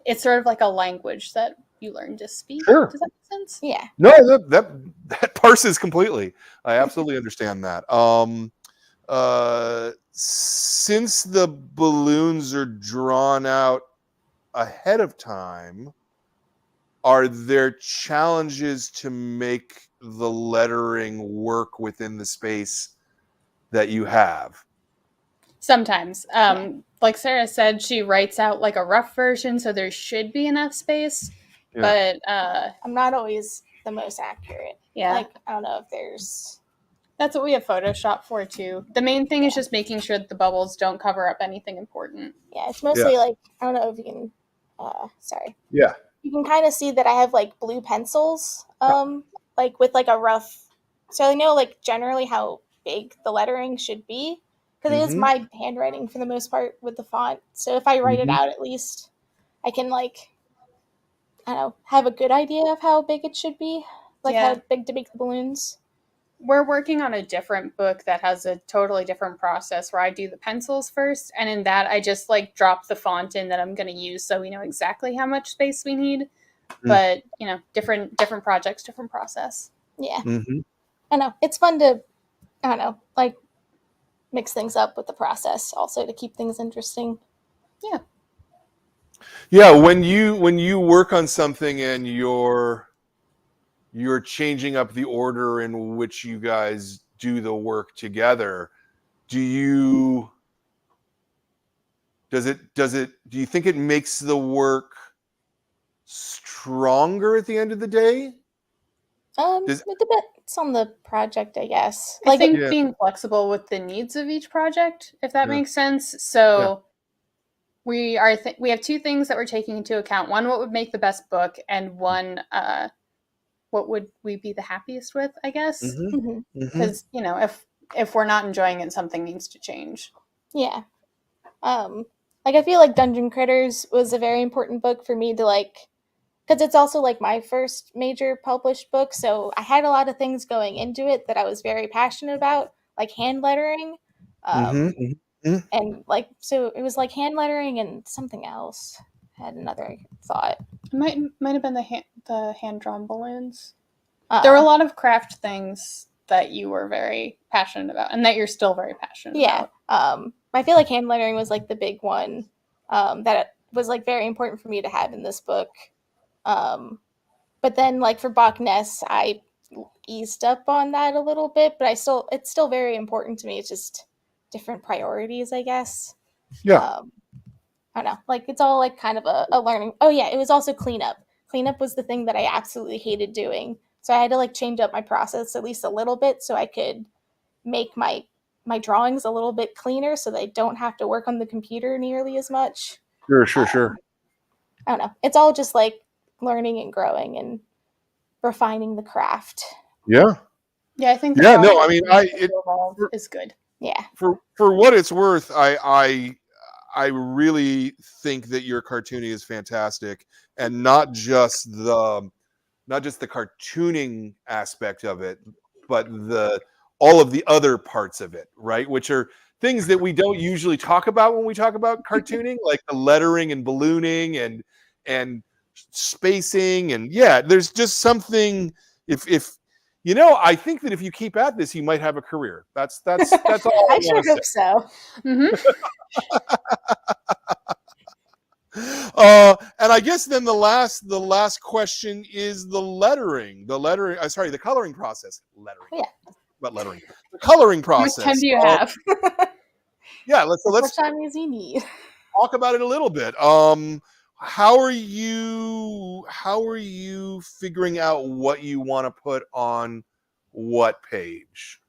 Speaker 2: it's sort of like a language that you learn to speak.
Speaker 1: Sure.
Speaker 2: Does that make sense?
Speaker 3: Yeah.
Speaker 1: No, that parses completely. I absolutely understand that. Since the balloons are drawn out ahead of time, are there challenges to make the lettering work within the space that you have?
Speaker 2: Sometimes. Like Sarah said, she writes out like a rough version, so there should be enough space.
Speaker 1: Yeah.
Speaker 2: But
Speaker 3: I'm not always the most accurate.
Speaker 2: Yeah.
Speaker 3: Like, I don't know if there's...
Speaker 2: That's what we have Photoshop for, too. The main thing is just making sure that the bubbles don't cover up anything important.
Speaker 3: Yeah, it's mostly like, I don't know if you can... sorry.
Speaker 1: Yeah.
Speaker 3: You can kind of see that I have like blue pencils, like with like a rough... So I know like generally how big the lettering should be, because it is my handwriting for the most part with the font. So if I write it out, at least I can like, I don't know, have a good idea of how big it should be, like how big to make the balloons.
Speaker 2: We're working on a different book that has a totally different process where I do the pencils first, and in that I just like drop the font in that I'm going to use so we know exactly how much space we need. But, you know, different projects, different process.
Speaker 3: Yeah. I know. It's fun to, I don't know, like mix things up with the process also to keep things interesting.
Speaker 2: Yeah.
Speaker 1: Yeah, when you work on something and you're changing up the order in which you guys do the work together, do you do you think it makes the work stronger at the end of the day? Does
Speaker 3: It depends on the project, I guess.
Speaker 2: I think
Speaker 1: Yeah.
Speaker 2: being flexible with the needs of each project, if that
Speaker 1: Yeah.
Speaker 2: makes sense.
Speaker 1: Yeah.
Speaker 2: So we have two things that we're taking into account. One, what would make the best book, and one, what would we be the happiest with, I guess. Because if we're not enjoying it, something needs to change.
Speaker 3: Yeah. Like I feel like Dungeon Critters was a very important book for me to like, because it's also like my first major published book, so I had a lot of things going into it that I was very passionate about, like hand lettering, and like so it was like hand lettering and something else. I had another thought.
Speaker 2: It might have been the hand drawn balloons. There were a lot of craft things that you were very passionate about, and that you're still very passionate about.
Speaker 3: I feel like hand lettering was like the big one that was like very important for me to have in this book. But then like for Bawk-ness, I eased up on that a little bit, but it's still very important to me. It's just different priorities, I guess.
Speaker 1: Yeah.
Speaker 3: I don't know. Like it's all like kind of a learning. Oh yeah, it was also cleanup. Cleanup was the thing that I absolutely hated doing. So I had to like change up my process at least a little bit so I could make my drawings a little bit cleaner so they don't have to work on the computer nearly as much.
Speaker 1: Sure.
Speaker 3: I don't know. It's all just like learning and growing and refining the craft.
Speaker 1: Yeah.
Speaker 2: Yeah, I think
Speaker 1: Yeah, no, I mean,
Speaker 2: evolve is good.
Speaker 3: Yeah.
Speaker 1: For what it's worth, I really think that your cartooning is fantastic, and not just the cartooning aspect of it, but all of the other parts of it, right? Which are things that we don't usually talk about when we talk about cartooning, like the lettering and ballooning and spacing, and yeah, there's just something. If I think that if you keep at this, you might have a career. That's all I
Speaker 3: I sure hope so.
Speaker 1: And I guess then the last question is the lettering. The coloring process. Lettering.
Speaker 3: Yeah.
Speaker 1: What lettering? The coloring process.
Speaker 2: How much time do you have?
Speaker 1: Yeah, let's
Speaker 3: as much time as you need.
Speaker 1: talk about it a little bit. How are you figuring out what you want to put on what page?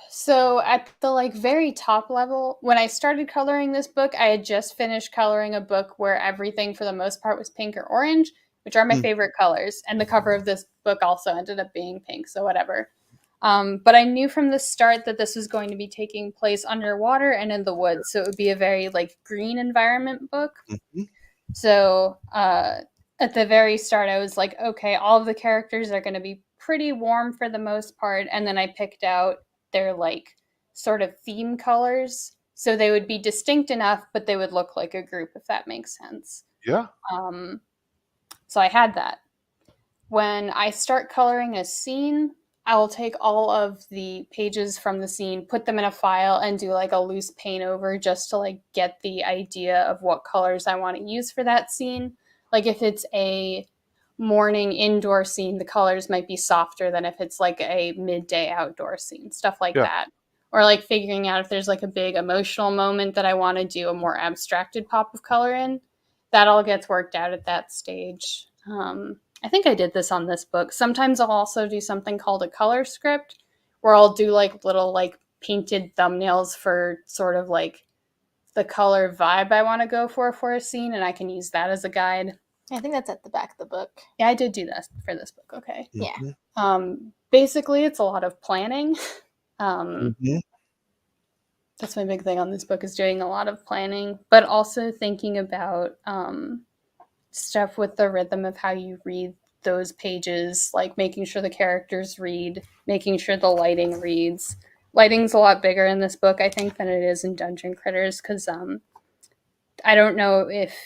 Speaker 2: So at the like very top level, when I started coloring this book, I had just finished coloring a book where everything for the most part was pink or orange, which are my favorite colors. And the cover of this book also ended up being pink, so whatever. But I knew from the start that this was going to be taking place underwater and in the woods, so it would be a very like green environment book. So at the very start, I was like, okay, all of the characters are going to be pretty warm for the most part, and then I picked out their like sort of theme colors, so they would be distinct enough, but they would look like a group, if that makes sense.
Speaker 1: Yeah.
Speaker 2: So I had that. When I start coloring a scene, I will take all of the pages from the scene, put them in a file, and do like a loose paint over just to like get the idea of what colors I want to use for that scene. Like if it's a morning indoor scene, the colors might be softer than if it's like a midday outdoor scene, stuff like that. Or like figuring out if there's like a big emotional moment that I want to do a more abstracted pop of color in. That all gets worked out at that stage. I think I did this on this book. Sometimes I'll also do something called a color script, where I'll do like little like painted thumbnails for sort of like the color vibe I want to go for a scene, and I can use that as a guide.
Speaker 3: I think that's at the back of the book.
Speaker 2: Yeah, I did do that for this book. Okay.
Speaker 3: Yeah.
Speaker 2: Basically, it's a lot of planning. That's my big thing on this book, is doing a lot of planning, but also thinking about stuff with the rhythm of how you read those pages, like making sure the characters read, making sure the lighting reads. Lighting's a lot bigger in this book, I think, than it is in Dungeon Critters, because I don't know if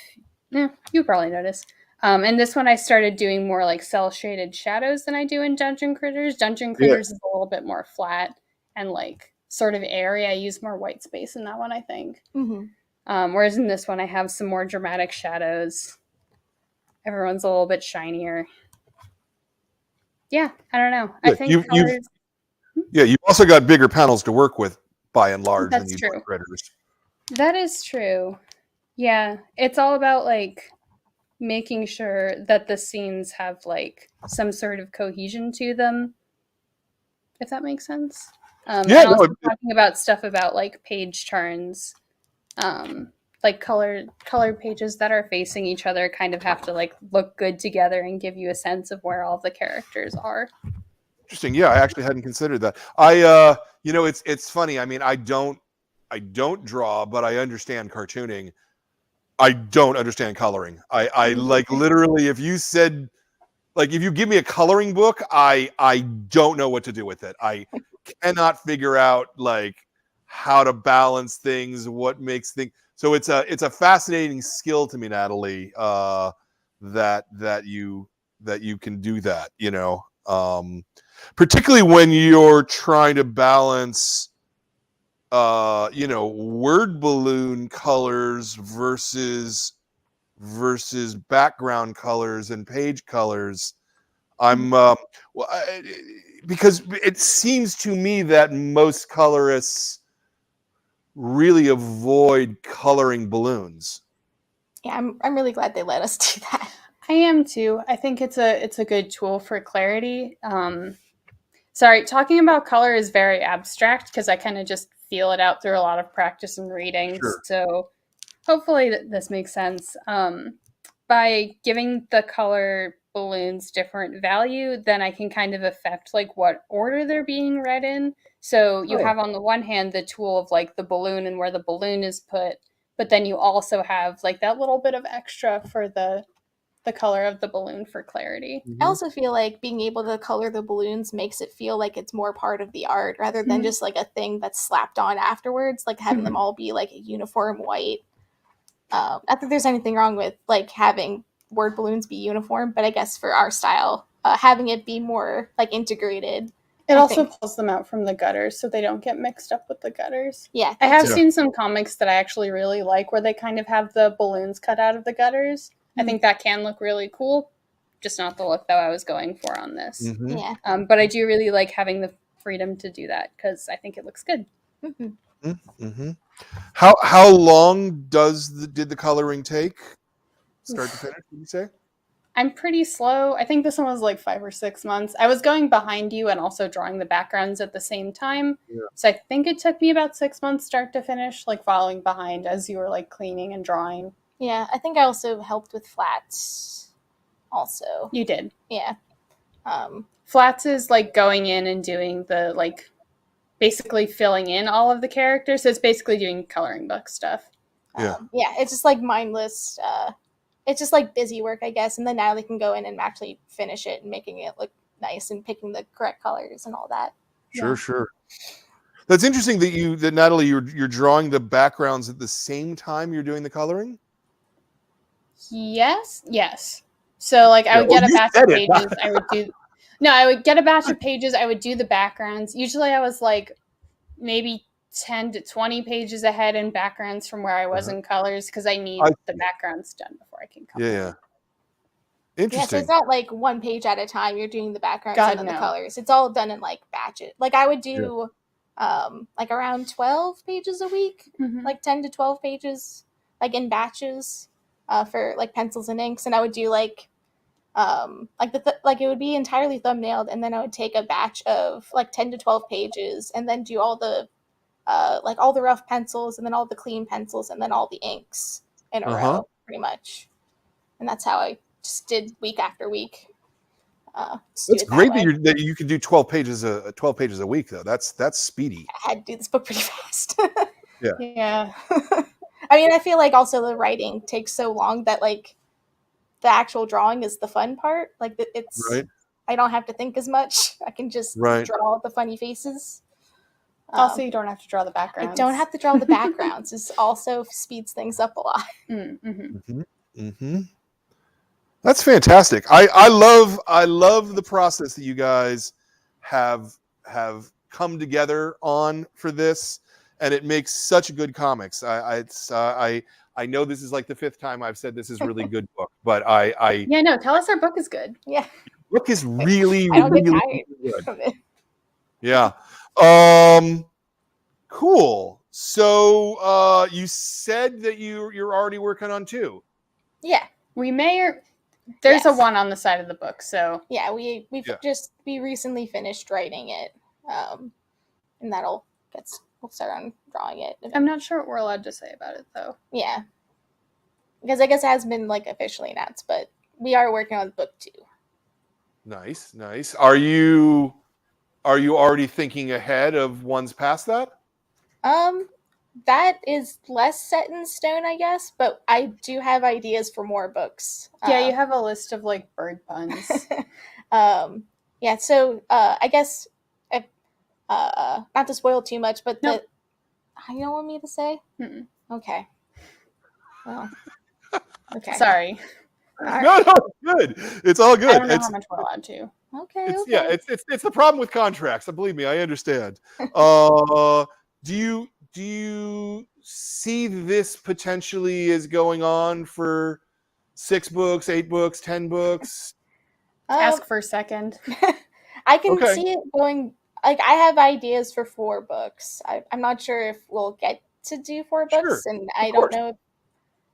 Speaker 2: you probably noticed. And this one I started doing more like cell shaded shadows than I do in Dungeon Critters. Dungeon Critters is a little bit more flat and like sort of airy. I use more white space in that one, I think. Whereas in this one, I have some more dramatic shadows. Everyone's a little bit shinier. Yeah, I don't know. I think colors.
Speaker 1: You've also got bigger panels to work with by and large than
Speaker 2: That's
Speaker 1: you
Speaker 2: true.
Speaker 1: do with Critters.
Speaker 2: That is true. Yeah, it's all about like making sure that the scenes have like some sort of cohesion to them, if that makes sense. And also talking about stuff about like page turns, like colored pages that are facing each other kind of have to like look good together and give you a sense of where all the characters are.
Speaker 1: Interesting. Yeah, I actually hadn't considered that. It's funny. I mean, I don't draw, but I understand cartooning. I don't understand coloring. I like literally, if you said, like, if you give me a coloring book, I don't know what to do with it. I cannot figure out like how to balance things, what makes things. So it's a fascinating skill to me, Natalie, that you can do that, particularly when you're trying to balance word balloon colors versus background colors and page colors. Because it seems to me that most colorists really avoid coloring balloons.
Speaker 3: Yeah, I'm really glad they let us do that.
Speaker 2: I am too. I think it's a good tool for clarity. Sorry, talking about color is very abstract because I kind of just feel it out through a lot of practice and readings.
Speaker 1: Sure.
Speaker 2: So hopefully this makes sense. By giving the color balloons different value, then I can kind of affect like what order they're being read in. So you have on the one hand the tool of like the balloon and where the balloon is put, but then you also have like that little bit of extra for the color of the balloon for clarity.
Speaker 3: I also feel like being able to color the balloons makes it feel like it's more part of the art rather than just like a thing that's slapped on afterwards, like having them all be like a uniform white. Not that there's anything wrong with like having word balloons be uniform, but I guess for our style, having it be more like integrated.
Speaker 2: It also pulls them out from the gutters so they don't get mixed up with the gutters.
Speaker 3: Yeah.
Speaker 2: I have seen some comics that I actually really like where they kind of have the balloons cut out of the gutters. I think that can look really cool, just not the look that I was going for on this.
Speaker 3: Yeah.
Speaker 2: But I do really like having the freedom to do that because I think it looks good.
Speaker 1: How long did the coloring take, start to finish? Did you say?
Speaker 2: I'm pretty slow. I think this one was like 5 or 6 months. I was going behind you and also drawing the backgrounds at the same time. Yeah. So I think it took me about 6 months start to finish, like following behind as you were like cleaning and drawing.
Speaker 3: Yeah, I think I also helped with flats also.
Speaker 2: You did.
Speaker 3: Yeah.
Speaker 2: Flats is like going in and doing the like basically filling in all of the characters. So it's basically doing coloring book stuff.
Speaker 3: Yeah, it's just like mindless. It's just like busy work, I guess. And then Natalie can go in and actually finish it and making it look nice and picking the correct colors and all that.
Speaker 1: Sure. That's interesting that Natalie, you're drawing the backgrounds at the same time you're doing the coloring.
Speaker 2: Yes. So like I would get a batch of pages. I would get a batch of pages. I would do the backgrounds. Usually I was like maybe 10 to 20 pages ahead in backgrounds from where I was in colors because I need the backgrounds done before I can color.
Speaker 1: Yeah. Interesting.
Speaker 3: Yeah, so it's not like one page at a time. You're doing the backgrounds and then the colors. It's all done in like batches. Like I would do like around 12 pages a week, like 10 to 12 pages, like in batches for like pencils and inks. And I would do like like it would be entirely thumbnailed, and then I would take a batch of like 10 to 12 pages and then do all the like all the rough pencils and then all the clean pencils and then all the inks in a row, pretty much. And that's how I just did week after week.
Speaker 1: It's great that you can do 12 pages a week, though. That's speedy.
Speaker 3: I had to do this book pretty fast.
Speaker 2: Yeah.
Speaker 3: I mean, I feel like also the writing takes so long that like the actual drawing is the fun part. Like it's I don't have to think as much. I can just draw the funny faces.
Speaker 2: Also, you don't have to draw the backgrounds.
Speaker 3: I don't have to draw the backgrounds. This also speeds things up a lot.
Speaker 1: That's fantastic. I love the process that you guys have come together on for this. and it makes such good comics. I know this is like the 5th time I've said this is really good book, but
Speaker 2: Yeah, no, tell us our book is good.
Speaker 3: Yeah.
Speaker 1: book is really,
Speaker 3: I don't get
Speaker 1: really
Speaker 3: tired
Speaker 1: good.
Speaker 3: of it.
Speaker 1: Yeah. Cool. So you said that you're already working on 2.
Speaker 3: Yeah.
Speaker 2: We may or there's a
Speaker 3: Yes.
Speaker 2: 1 on the side of the book, so
Speaker 3: Yeah, we
Speaker 1: Yeah.
Speaker 3: recently finished writing it. And we'll start on drawing it.
Speaker 2: I'm not sure what we're allowed to say about it though.
Speaker 3: Yeah. Because I guess it hasn't been like officially announced, but we are working on book 2.
Speaker 1: Nice, nice. Are you already thinking ahead of ones past that?
Speaker 3: That is less set in stone, I guess, but I do have ideas for more books.
Speaker 2: Yeah, you have a list of like bird puns.
Speaker 3: Yeah, so I guess if, not to spoil too much, but
Speaker 2: Nope.
Speaker 3: you don't want me to say?
Speaker 2: Mm-mm.
Speaker 3: Okay. Well, okay.
Speaker 2: Sorry.
Speaker 3: All
Speaker 1: No,
Speaker 3: right.
Speaker 1: no, good. It's all good.
Speaker 2: I don't know how much we're allowed to.
Speaker 3: Okay.
Speaker 1: Yeah,
Speaker 3: Okay.
Speaker 1: it's the problem with contracts. Believe me, I understand. Do you see this potentially as going on for 6 books, 8 books, 10 books?
Speaker 2: Ask for a second.
Speaker 3: I can
Speaker 1: Okay.
Speaker 3: see it going. Like, I have ideas for 4 books. I'm not sure if we'll get to do 4
Speaker 1: Sure,
Speaker 3: books, and I
Speaker 1: course.
Speaker 3: don't know if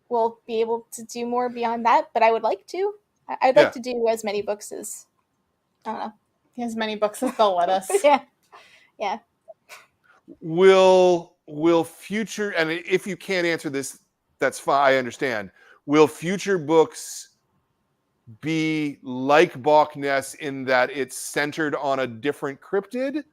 Speaker 3: we'll be able to do more beyond that, but I would like to. I'd like to do as many books as, I don't know.
Speaker 2: As many books as they'll let us.
Speaker 3: Yeah. Yeah.
Speaker 1: Will future, and if you can't answer this, that's fine. I understand. Will future books be like Bawk-ness in that it's centered on a different cryptid,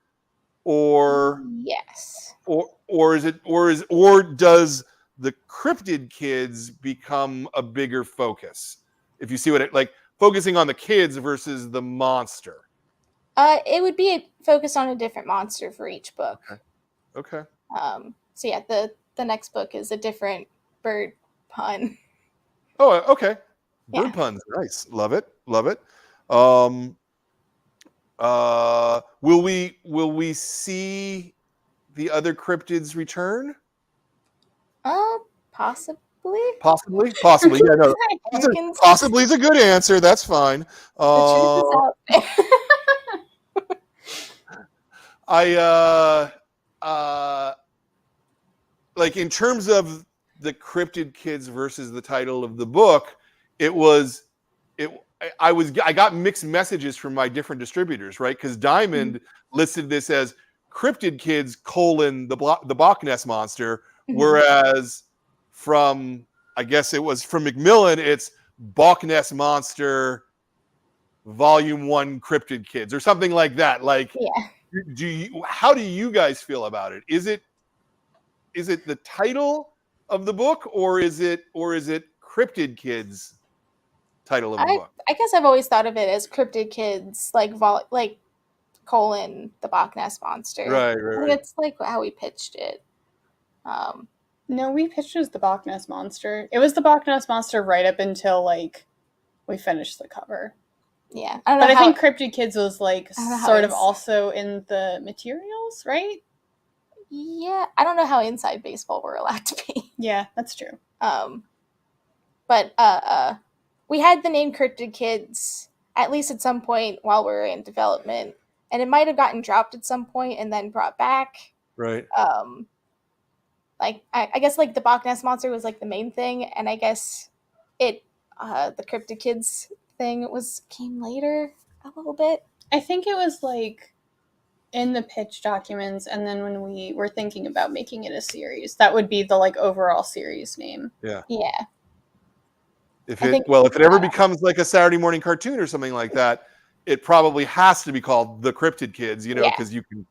Speaker 1: or
Speaker 3: Yes.
Speaker 1: or does the cryptid kids become a bigger focus? If you see what it like, focusing on the kids versus the monster.
Speaker 3: It would be a focus on a different monster for each book.
Speaker 1: Okay.
Speaker 3: So yeah, the next book is a different bird pun.
Speaker 1: Oh, okay. Bird
Speaker 3: Yeah.
Speaker 1: puns, nice. Love it. Love it. Will we see the other cryptids return?
Speaker 3: Possibly.
Speaker 1: Possibly. Yeah, no.
Speaker 3: You can-
Speaker 1: Possibly is a good answer. That's fine.
Speaker 3: The truth is out there.
Speaker 1: Like in terms of the cryptid kids versus the title of the book, I got mixed messages from my different distributors, right? Because Diamond listed this as cryptid kids : the Bawk-ness monster, whereas from, I guess it was from Macmillan, it's Bawk-ness Monster Volume 1 Cryptid Kids or something like that. Like,
Speaker 3: yeah.
Speaker 1: How do you guys feel about it? Is it the title of the book, or is it Cryptid Kids title of the book?
Speaker 3: I guess I've always thought of it as Cryptid Kids, like the Bawk-ness Monster.
Speaker 1: Right.
Speaker 3: That's like how we pitched it.
Speaker 2: No, we pitched it as the Bawk-ness Monster. It was the Bawk-ness Monster right up until like we finished the cover.
Speaker 3: Yeah,
Speaker 2: I think Cryptid Kids was like sort of also in the materials, right?
Speaker 3: Yeah, I don't know how inside baseball we're allowed to be.
Speaker 2: Yeah, that's true.
Speaker 3: But we had the name Cryptid Kids at least at some point while we were in development, and it might have gotten dropped at some point and then brought back.
Speaker 1: Right.
Speaker 3: Like I guess like the Bawk-ness Monster was like the main thing, and I guess the Cryptid Kids thing came later a little bit.
Speaker 2: I think it was like in the pitch documents, and then when we were thinking about making it a series, that would be the like overall series name.
Speaker 1: Yeah. If it ever becomes like a Saturday morning cartoon or something like that, it probably has to be called the Cryptid Kids, because you can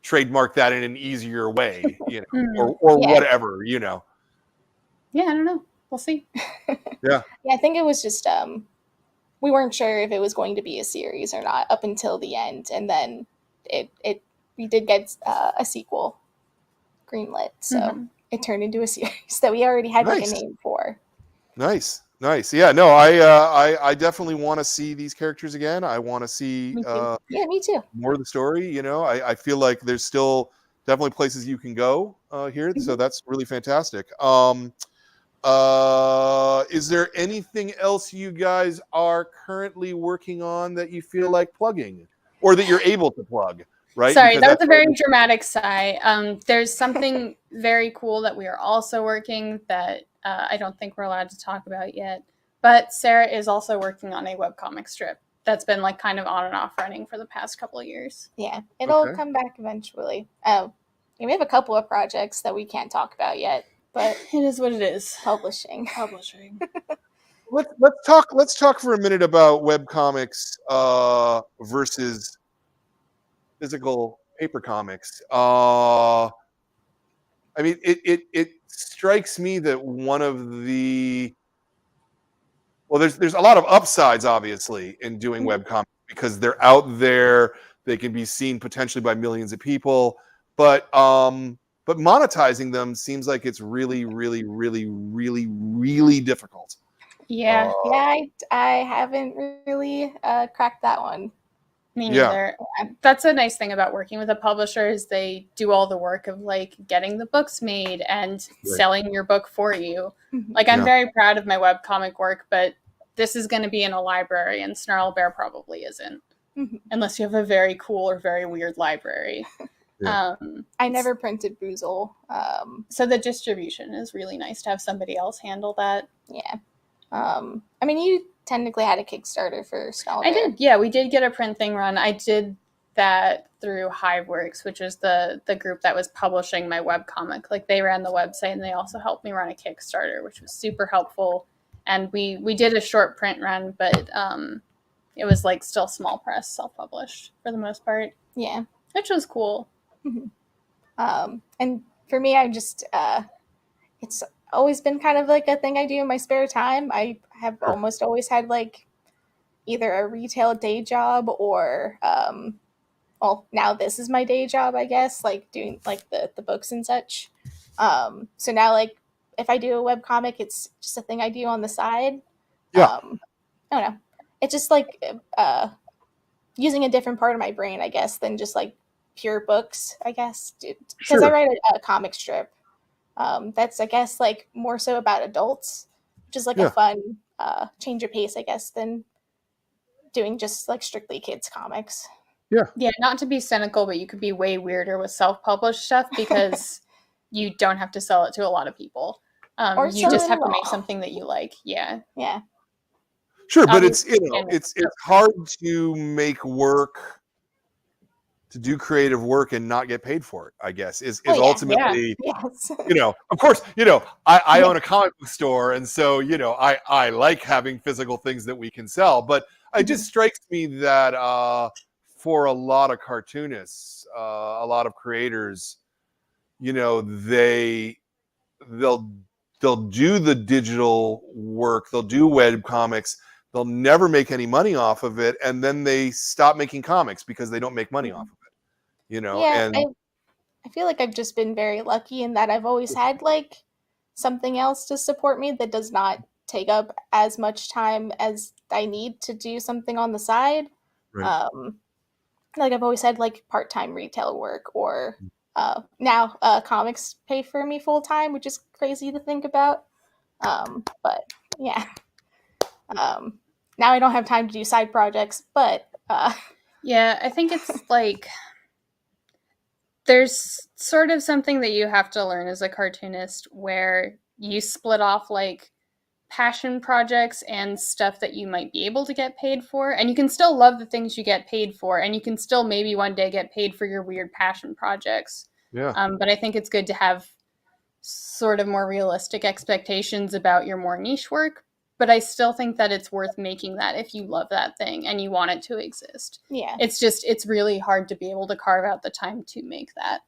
Speaker 1: trademark that in an easier way, or whatever,
Speaker 2: Yeah, I don't know. We'll see.
Speaker 1: Yeah.
Speaker 3: I think it was just we weren't sure if it was going to be a series or not up until the end, and then we did get a sequel greenlit, so it turned into a series that we already had like a name for.
Speaker 1: Nice. Yeah, no, I definitely want to see these characters again. I want to see
Speaker 3: Me too.
Speaker 1: more of the story. I feel like there's still definitely places you can go here, so that's really fantastic. Is there anything else you guys are currently working on that you feel like plugging, or that you're able to plug? Right?
Speaker 2: Sorry,
Speaker 1: Because
Speaker 2: that was
Speaker 1: that's
Speaker 2: a very dramatic sigh. There's something very cool that we are also working that I don't think we're allowed to talk about yet. But Sarah is also working on a webcomic strip that's been like kind of on and off running for the past couple of years.
Speaker 3: Yeah, it'll
Speaker 1: Okay.
Speaker 3: come back eventually. We have a couple of projects that we can't talk about yet, but
Speaker 2: It is what it is.
Speaker 3: publishing.
Speaker 1: Let's talk for a minute about webcomics versus physical paper comics. I mean, it strikes me that one of the there's a lot of upsides, obviously, in doing webcomics because they're out there. They can be seen potentially by millions of people, but monetizing them seems like it's really, really, really, really, really difficult.
Speaker 2: Yeah.
Speaker 3: I haven't really cracked that one.
Speaker 2: Me
Speaker 1: Yeah.
Speaker 2: neither. That's a nice thing about working with a publisher is they do all the work of like getting the books made and selling your book for you. Like I'm very proud of my webcomic work, but this is going to be in a library and Snarl Bear probably isn't. Unless you have a very cool or very weird library.
Speaker 1: Yeah.
Speaker 3: I never printed Boozle.
Speaker 2: So the distribution is really nice to have somebody else handle that.
Speaker 3: Yeah. I mean, you technically had a Kickstarter for Snarl Bear.
Speaker 2: I did. Yeah, we did get a printing run. I did that through Hiveworks, which is the group that was publishing my webcomic. Like they ran the website and they also helped me run a Kickstarter, which was super helpful. And we did a short print run, but it was like still small press, self-published for the most part.
Speaker 3: Yeah.
Speaker 2: Which was cool.
Speaker 3: And for me, I'm just, it's always been kind of like a thing I do in my spare time. I have almost always had like either a retail day job or, well, now this is my day job, I guess, like doing like the books and such. So now like if I do a webcomic, it's just a thing I do on the side.
Speaker 1: Yeah.
Speaker 3: I don't know. It's just like using a different part of my brain, I guess, than just like pure books, I guess. Because I write a comic strip. That's, I guess, like more so about adults, which is like a fun change of pace, I guess, than doing just like strictly kids comics.
Speaker 2: Yeah, not to be cynical, but you could be way weirder with self-published stuff because you don't have to sell it to a lot of people. You just have to make something that you like. Yeah.
Speaker 1: Sure, but it's it's hard to make work, to do creative work and not get paid for it, I guess, is ultimately, of course, I own a comic book store. And so, I like having physical things that we can sell, but it just strikes me that for a lot of cartoonists, a lot of creators, they'll do the digital work, they'll do web comics, they'll never make any money off of it, and then they stop making comics because they don't make money off of it. And
Speaker 3: I feel like I've just been very lucky in that I've always had like something else to support me that does not take up as much time as I need to do something on the side. Like I've always had like part-time retail work, or now comics pay for me full-time, which is crazy to think about. But yeah. Now I don't have time to do side projects, but
Speaker 2: yeah, I think it's like there's sort of something that you have to learn as a cartoonist where you split off like passion projects and stuff that you might be able to get paid for, and you can still love the things you get paid for, and you can still maybe one day get paid for your weird passion projects. But I think it's good to have sort of more realistic expectations about your more niche work, but I still think that it's worth making that if you love that thing and you want it to exist.
Speaker 3: Yeah.
Speaker 2: It's really hard to be able to carve out the time to make that.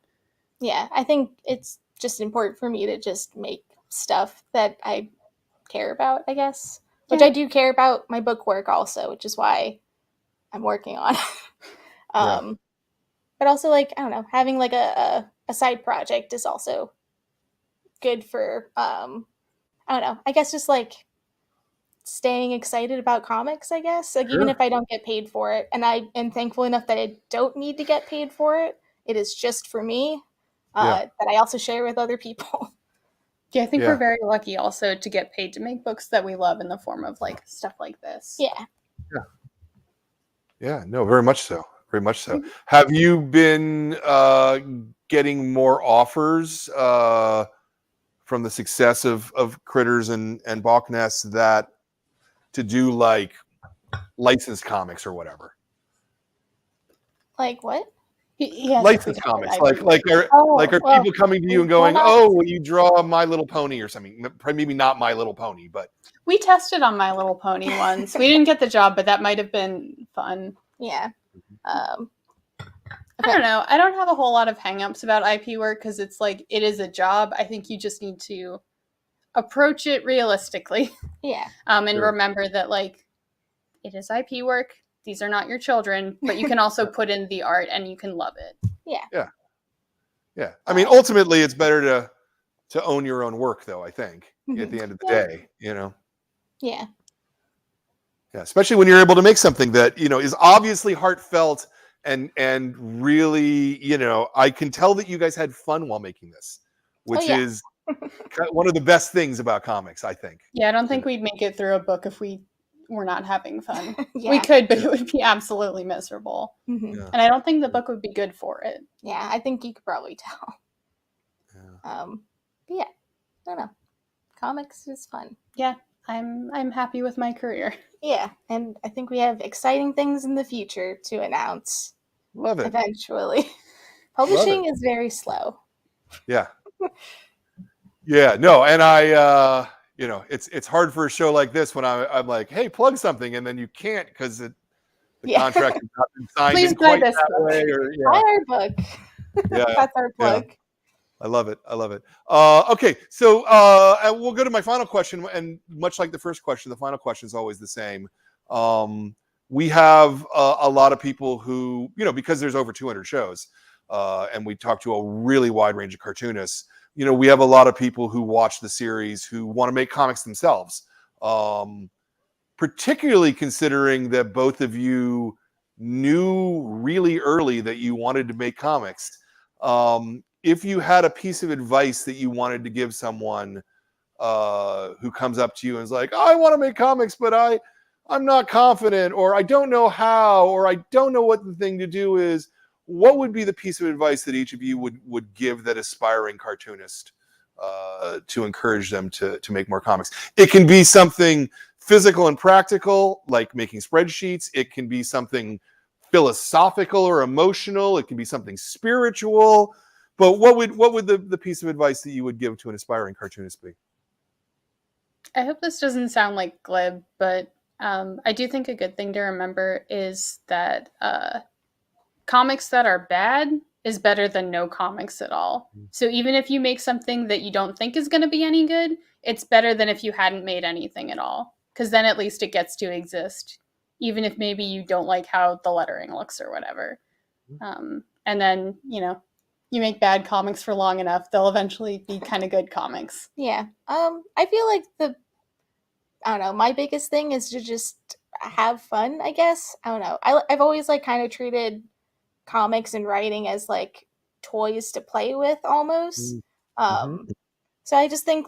Speaker 3: Yeah, I think it's just important for me to just make stuff that I care about, I guess. Which I do care about my book work also, which is why I'm working on. But also, like, I don't know, having like a side project is also good for, I don't know, I guess just like staying excited about comics, I guess. Like, even if I don't get paid for it, and I am thankful enough that I don't need to get paid for it, it is just for me. that I also share with other people.
Speaker 2: Yeah, I think
Speaker 1: Yeah.
Speaker 2: we're very lucky also to get paid to make books that we love in the form of like stuff like this.
Speaker 3: Yeah.
Speaker 1: Yeah, no, very much so. Very much so.
Speaker 2: Mhm.
Speaker 1: Have you been getting more offers from the success of Critters and Bawk-ness that to do like licensed comics or whatever?
Speaker 3: Like what?
Speaker 2: He asked if we
Speaker 1: Licensed
Speaker 2: got
Speaker 1: comics,
Speaker 2: IP
Speaker 1: like
Speaker 2: work.
Speaker 1: are
Speaker 3: well,
Speaker 1: people coming to you and
Speaker 3: we're
Speaker 1: going,
Speaker 3: not-
Speaker 1: "Oh, will you draw My Little Pony or something?" Maybe not My Little Pony, but
Speaker 2: We tested on My Little Pony once. We didn't get the job, but that might have been fun.
Speaker 3: Yeah.
Speaker 2: I don't know. I don't have a whole lot of hangups about IP work because it's like it is a job. I think you just need to approach it realistically.
Speaker 3: Yeah.
Speaker 2: And
Speaker 1: Sure.
Speaker 2: remember that like it is IP work. These are not your children, but you can also put in the art and you can love it.
Speaker 1: yeah. I mean, ultimately, it's better to own your own work, though. I think at the end of the
Speaker 3: Yeah.
Speaker 1: day, you know.
Speaker 3: Yeah.
Speaker 1: Yeah, especially when you're able to make something that is obviously heartfelt and really, I can tell that you guys had fun while making this, which
Speaker 3: yeah.
Speaker 1: is one of the best things about comics, I think.
Speaker 2: Yeah, I don't think we'd make it through a book if we were not having fun.
Speaker 3: Yeah.
Speaker 2: We could, but it would be absolutely miserable.
Speaker 3: Mhm.
Speaker 1: Yeah.
Speaker 2: And I don't think the book would be good for it.
Speaker 3: Yeah, I think you could probably tell.
Speaker 1: Yeah.
Speaker 3: But yeah, I don't know. Comics is fun.
Speaker 2: I'm happy with my career.
Speaker 3: Yeah, and I think we have exciting things in the future to announce
Speaker 1: Love it.
Speaker 3: eventually. Publishing is very slow.
Speaker 1: Yeah. Yeah. No, and I, it's hard for a show like this when I'm like, hey, plug something, and then you can't because the contract has not been signed
Speaker 2: Please
Speaker 1: in
Speaker 2: buy
Speaker 1: quite
Speaker 2: this
Speaker 1: that
Speaker 2: book.
Speaker 1: way. Or
Speaker 3: Buy our book.
Speaker 1: Yeah.
Speaker 3: That's our plug.
Speaker 1: I love it. I love it. Okay, so we'll go to my final question. And much like the first question, the final question is always the same. We have a lot of people who, because there's over 200 shows, and we talk to a really wide range of cartoonists. We have a lot of people who watch the series who want to make comics themselves. Particularly considering that both of you knew really early that you wanted to make comics. If you had a piece of advice that you wanted to give someone who comes up to you and is like, I want to make comics, but I'm not confident, or I don't know how, or I don't know what the thing to do is, what would be the piece of advice that each of you would give that aspiring cartoonist to encourage them to make more comics? It can be something physical and practical, like making spreadsheets. It can be something philosophical or emotional. It can be something spiritual. But what would the piece of advice that you would give to an aspiring cartoonist be?
Speaker 2: I hope this doesn't sound like glib, but I do think a good thing to remember is that comics that are bad is better than no comics at all. So even if you make something that you don't think is going to be any good, it's better than if you hadn't made anything at all. Because then at least it gets to exist, even if maybe you don't like how the lettering looks or whatever. And then, you make bad comics for long enough, they'll eventually be kind of good comics.
Speaker 3: Yeah. I feel like I don't know, my biggest thing is to just have fun, I guess. I don't know. I've always kind of treated comics and writing as toys to play with almost. So I just think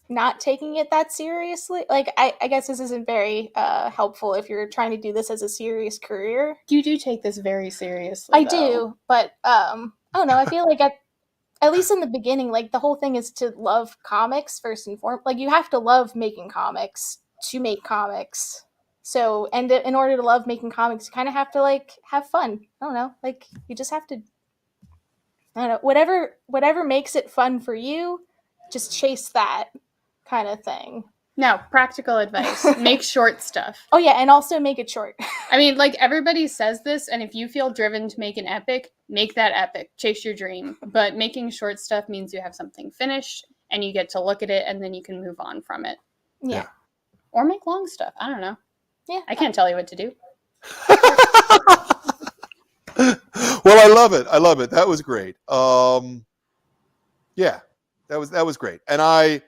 Speaker 3: not taking it that seriously. I guess this isn't very helpful if you're trying to do this as a serious career.
Speaker 2: You do take this very seriously.
Speaker 3: I do, but I don't know. I feel like at least in the beginning, the whole thing is to love comics first and foremost. You have to love making comics to make comics. So, and in order to love making comics, you kind of have to have fun. I don't know. You just have to. I don't know. Whatever makes it fun for you, just chase that kind of thing.
Speaker 2: Now, practical advice: make short stuff.
Speaker 3: Oh yeah, and also make it short.
Speaker 2: I mean, everybody says this, and if you feel driven to make an epic, make that epic. Chase your dream. But making short stuff means you have something finished, and you get to look at it, and then you can move on from it.
Speaker 3: Yeah.
Speaker 2: Or make long stuff. I don't know.
Speaker 3: Yeah.
Speaker 2: I can't tell you what to do.
Speaker 1: Well, I love it. I love it. That was great. Yeah, that was great. And I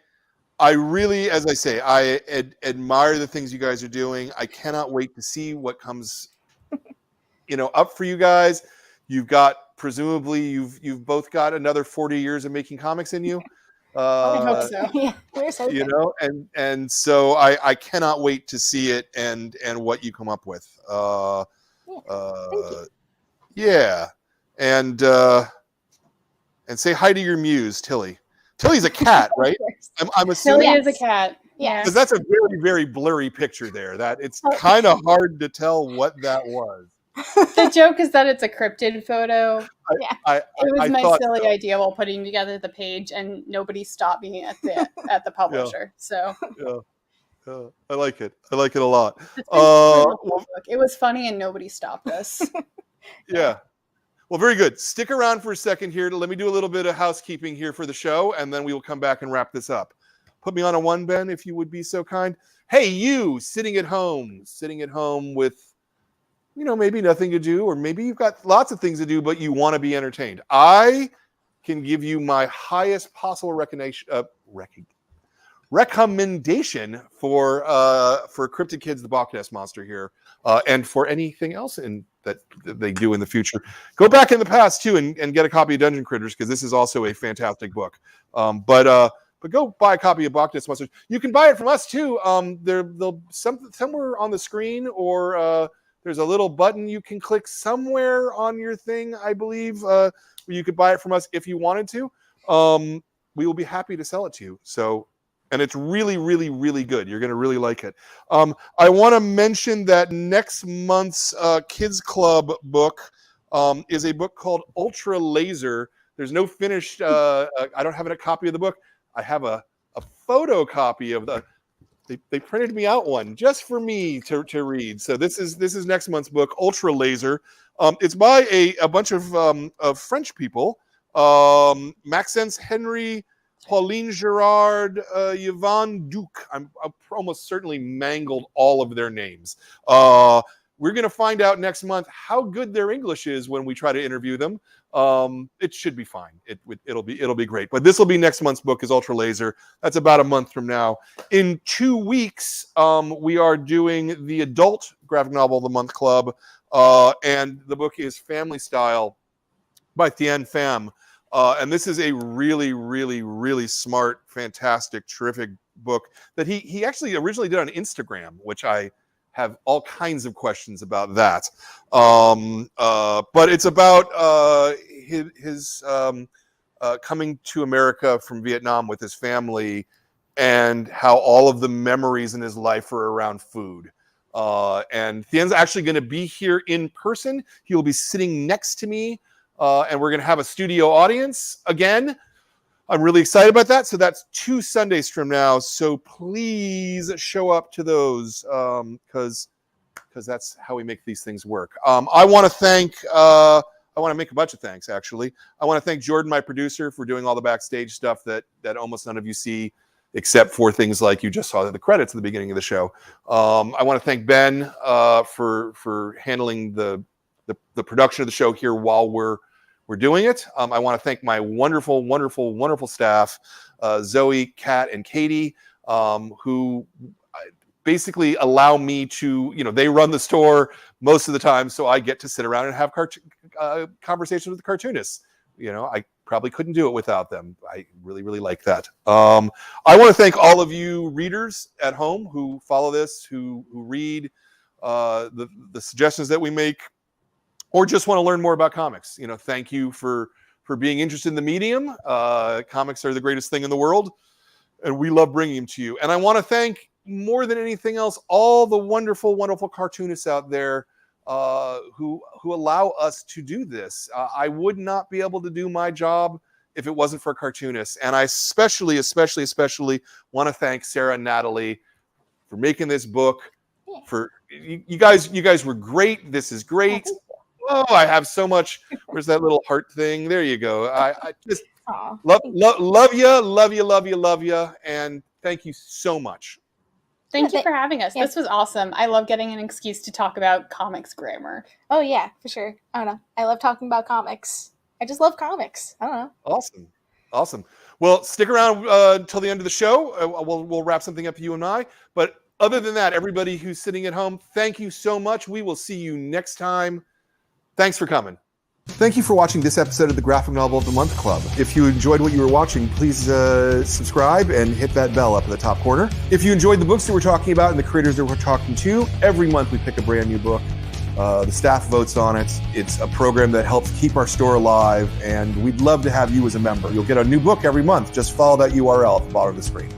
Speaker 1: really, as I say, I admire the things you guys are doing. I cannot wait to see what comes, up for you guys. You've got Presumably, you've both got another 40 years of making comics in you.
Speaker 2: I hope so.
Speaker 3: Yeah, where's hoping?
Speaker 1: You know, and so I cannot wait to see it and what you come up with.
Speaker 3: Thank you.
Speaker 1: Yeah, and say hi to your muse, Tilly. Tilly's a cat, right? I'm assuming.
Speaker 2: Tilly
Speaker 3: Yes.
Speaker 2: is a cat.
Speaker 3: Yes.
Speaker 1: Because that's a very, very blurry picture there. That it's kind of hard to tell what that was.
Speaker 2: The joke is that it's a cryptid photo.
Speaker 1: I
Speaker 2: It was
Speaker 1: I
Speaker 2: my
Speaker 1: thought
Speaker 2: silly
Speaker 1: so.
Speaker 2: idea while putting together the page, and nobody stopped me at the publisher. So
Speaker 1: Yeah, I like it. I like it a lot.
Speaker 2: it's been a
Speaker 1: Well,
Speaker 2: book. It was funny, and nobody stopped us.
Speaker 1: yeah. Well, very good. Stick around for a second here. Let me do a little bit of housekeeping here for the show, and then we will come back and wrap this up. Put me on a 1, Ben, if you would be so kind. Hey, you sitting at home with, maybe nothing to do, or maybe you've got lots of things to do, but you want to be entertained. I can give you my highest possible recommendation for Cryptid Kids, the Bawk-ness Monster here, and for anything else that they do in the future. Go back in the past too and get a copy of Dungeon Critters, because this is also a fantastic book. But go buy a copy of Bawk-ness Monsters. You can buy it from us too. They'll somewhere on the screen, or there's a little button you can click somewhere on your thing, I believe, where you could buy it from us if you wanted to. We will be happy to sell it to you. So. And it's really, really, really good. You're going to really like it. I want to mention that next month's Kids Club book is a book called Ultra Laser. There's no finished, I don't have a copy of the book. I have a photo copy of they printed me out one just for me to read. So this is next month's book, Ultra Laser. It's by a bunch of French people. Maxence Henry, Pauline Girard, Yvonne Duc. I'm almost certainly mangled all of their names. We're going to find out next month how good their English is when we try to interview them. It should be fine. It'll be great. But this will be next month's book, is Ultra Laser. That's about a month from now. In 2 weeks, we are doing the Adult Graphic Novel of the Month Club, and the book is Family Style by Thien Pham. And this is a really, really, really smart, fantastic, terrific book that he actually originally did on Instagram, which I have all kinds of questions about that. But it's about his coming to America from Vietnam with his family, and how all of the memories in his life are around food. And Thien's actually going to be here in person. He will be sitting next to me. And we're going to have a studio audience again. I'm really excited about that. So that's 2 Sundays from now. So please show up to those, because that's how we make these things work. I want to make a bunch of thanks, actually. I want to thank Jordan, my producer, for doing all the backstage stuff that almost none of you see, except for things like you just saw the credits at the beginning of the show. I want to thank Ben for handling the production of the show here while we're doing it. I want to thank my wonderful, wonderful, wonderful staff, Zoe, Kat, and Katie, who basically allow me to, they run the store most of the time, so I get to sit around and have conversations with the cartoonists. I probably couldn't do it without them. I really, really like that. I want to thank all of you readers at home who follow this, who read the suggestions that we make, or just want to learn more about comics. Thank you for being interested in the medium. Comics are the greatest thing in the world, and we love bringing them to you. And I want to thank, more than anything else, all the wonderful, wonderful cartoonists out there who allow us to do this. I would not be able to do my job if it wasn't for cartoonists. And I especially want to thank Sarah and Natalie for making this book. For you guys were great. This is great. Oh, I have so much. Where's that little heart thing? There you go. I just love you, and thank you so much.
Speaker 2: Thank you for having us. This was awesome. I love getting an excuse to talk about comics grammar.
Speaker 3: Oh yeah, for sure. I don't know. I love talking about comics. I just love comics. I don't know.
Speaker 1: Awesome. Well, stick around until the end of the show. We'll wrap something up for you and I. But other than that, everybody who's sitting at home, thank you so much. We will see you next time. Thanks for coming. Thank you for watching this episode of the Graphic Novel of the Month Club. If you enjoyed what you were watching, please subscribe and hit that bell up in the top corner. If you enjoyed the books that we're talking about and the creators that we're talking to, every month we pick a brand new book. The staff votes on it. It's a program that helps keep our store alive, and we'd love to have you as a member. You'll get a new book every month. Just follow that URL at the bottom of the screen.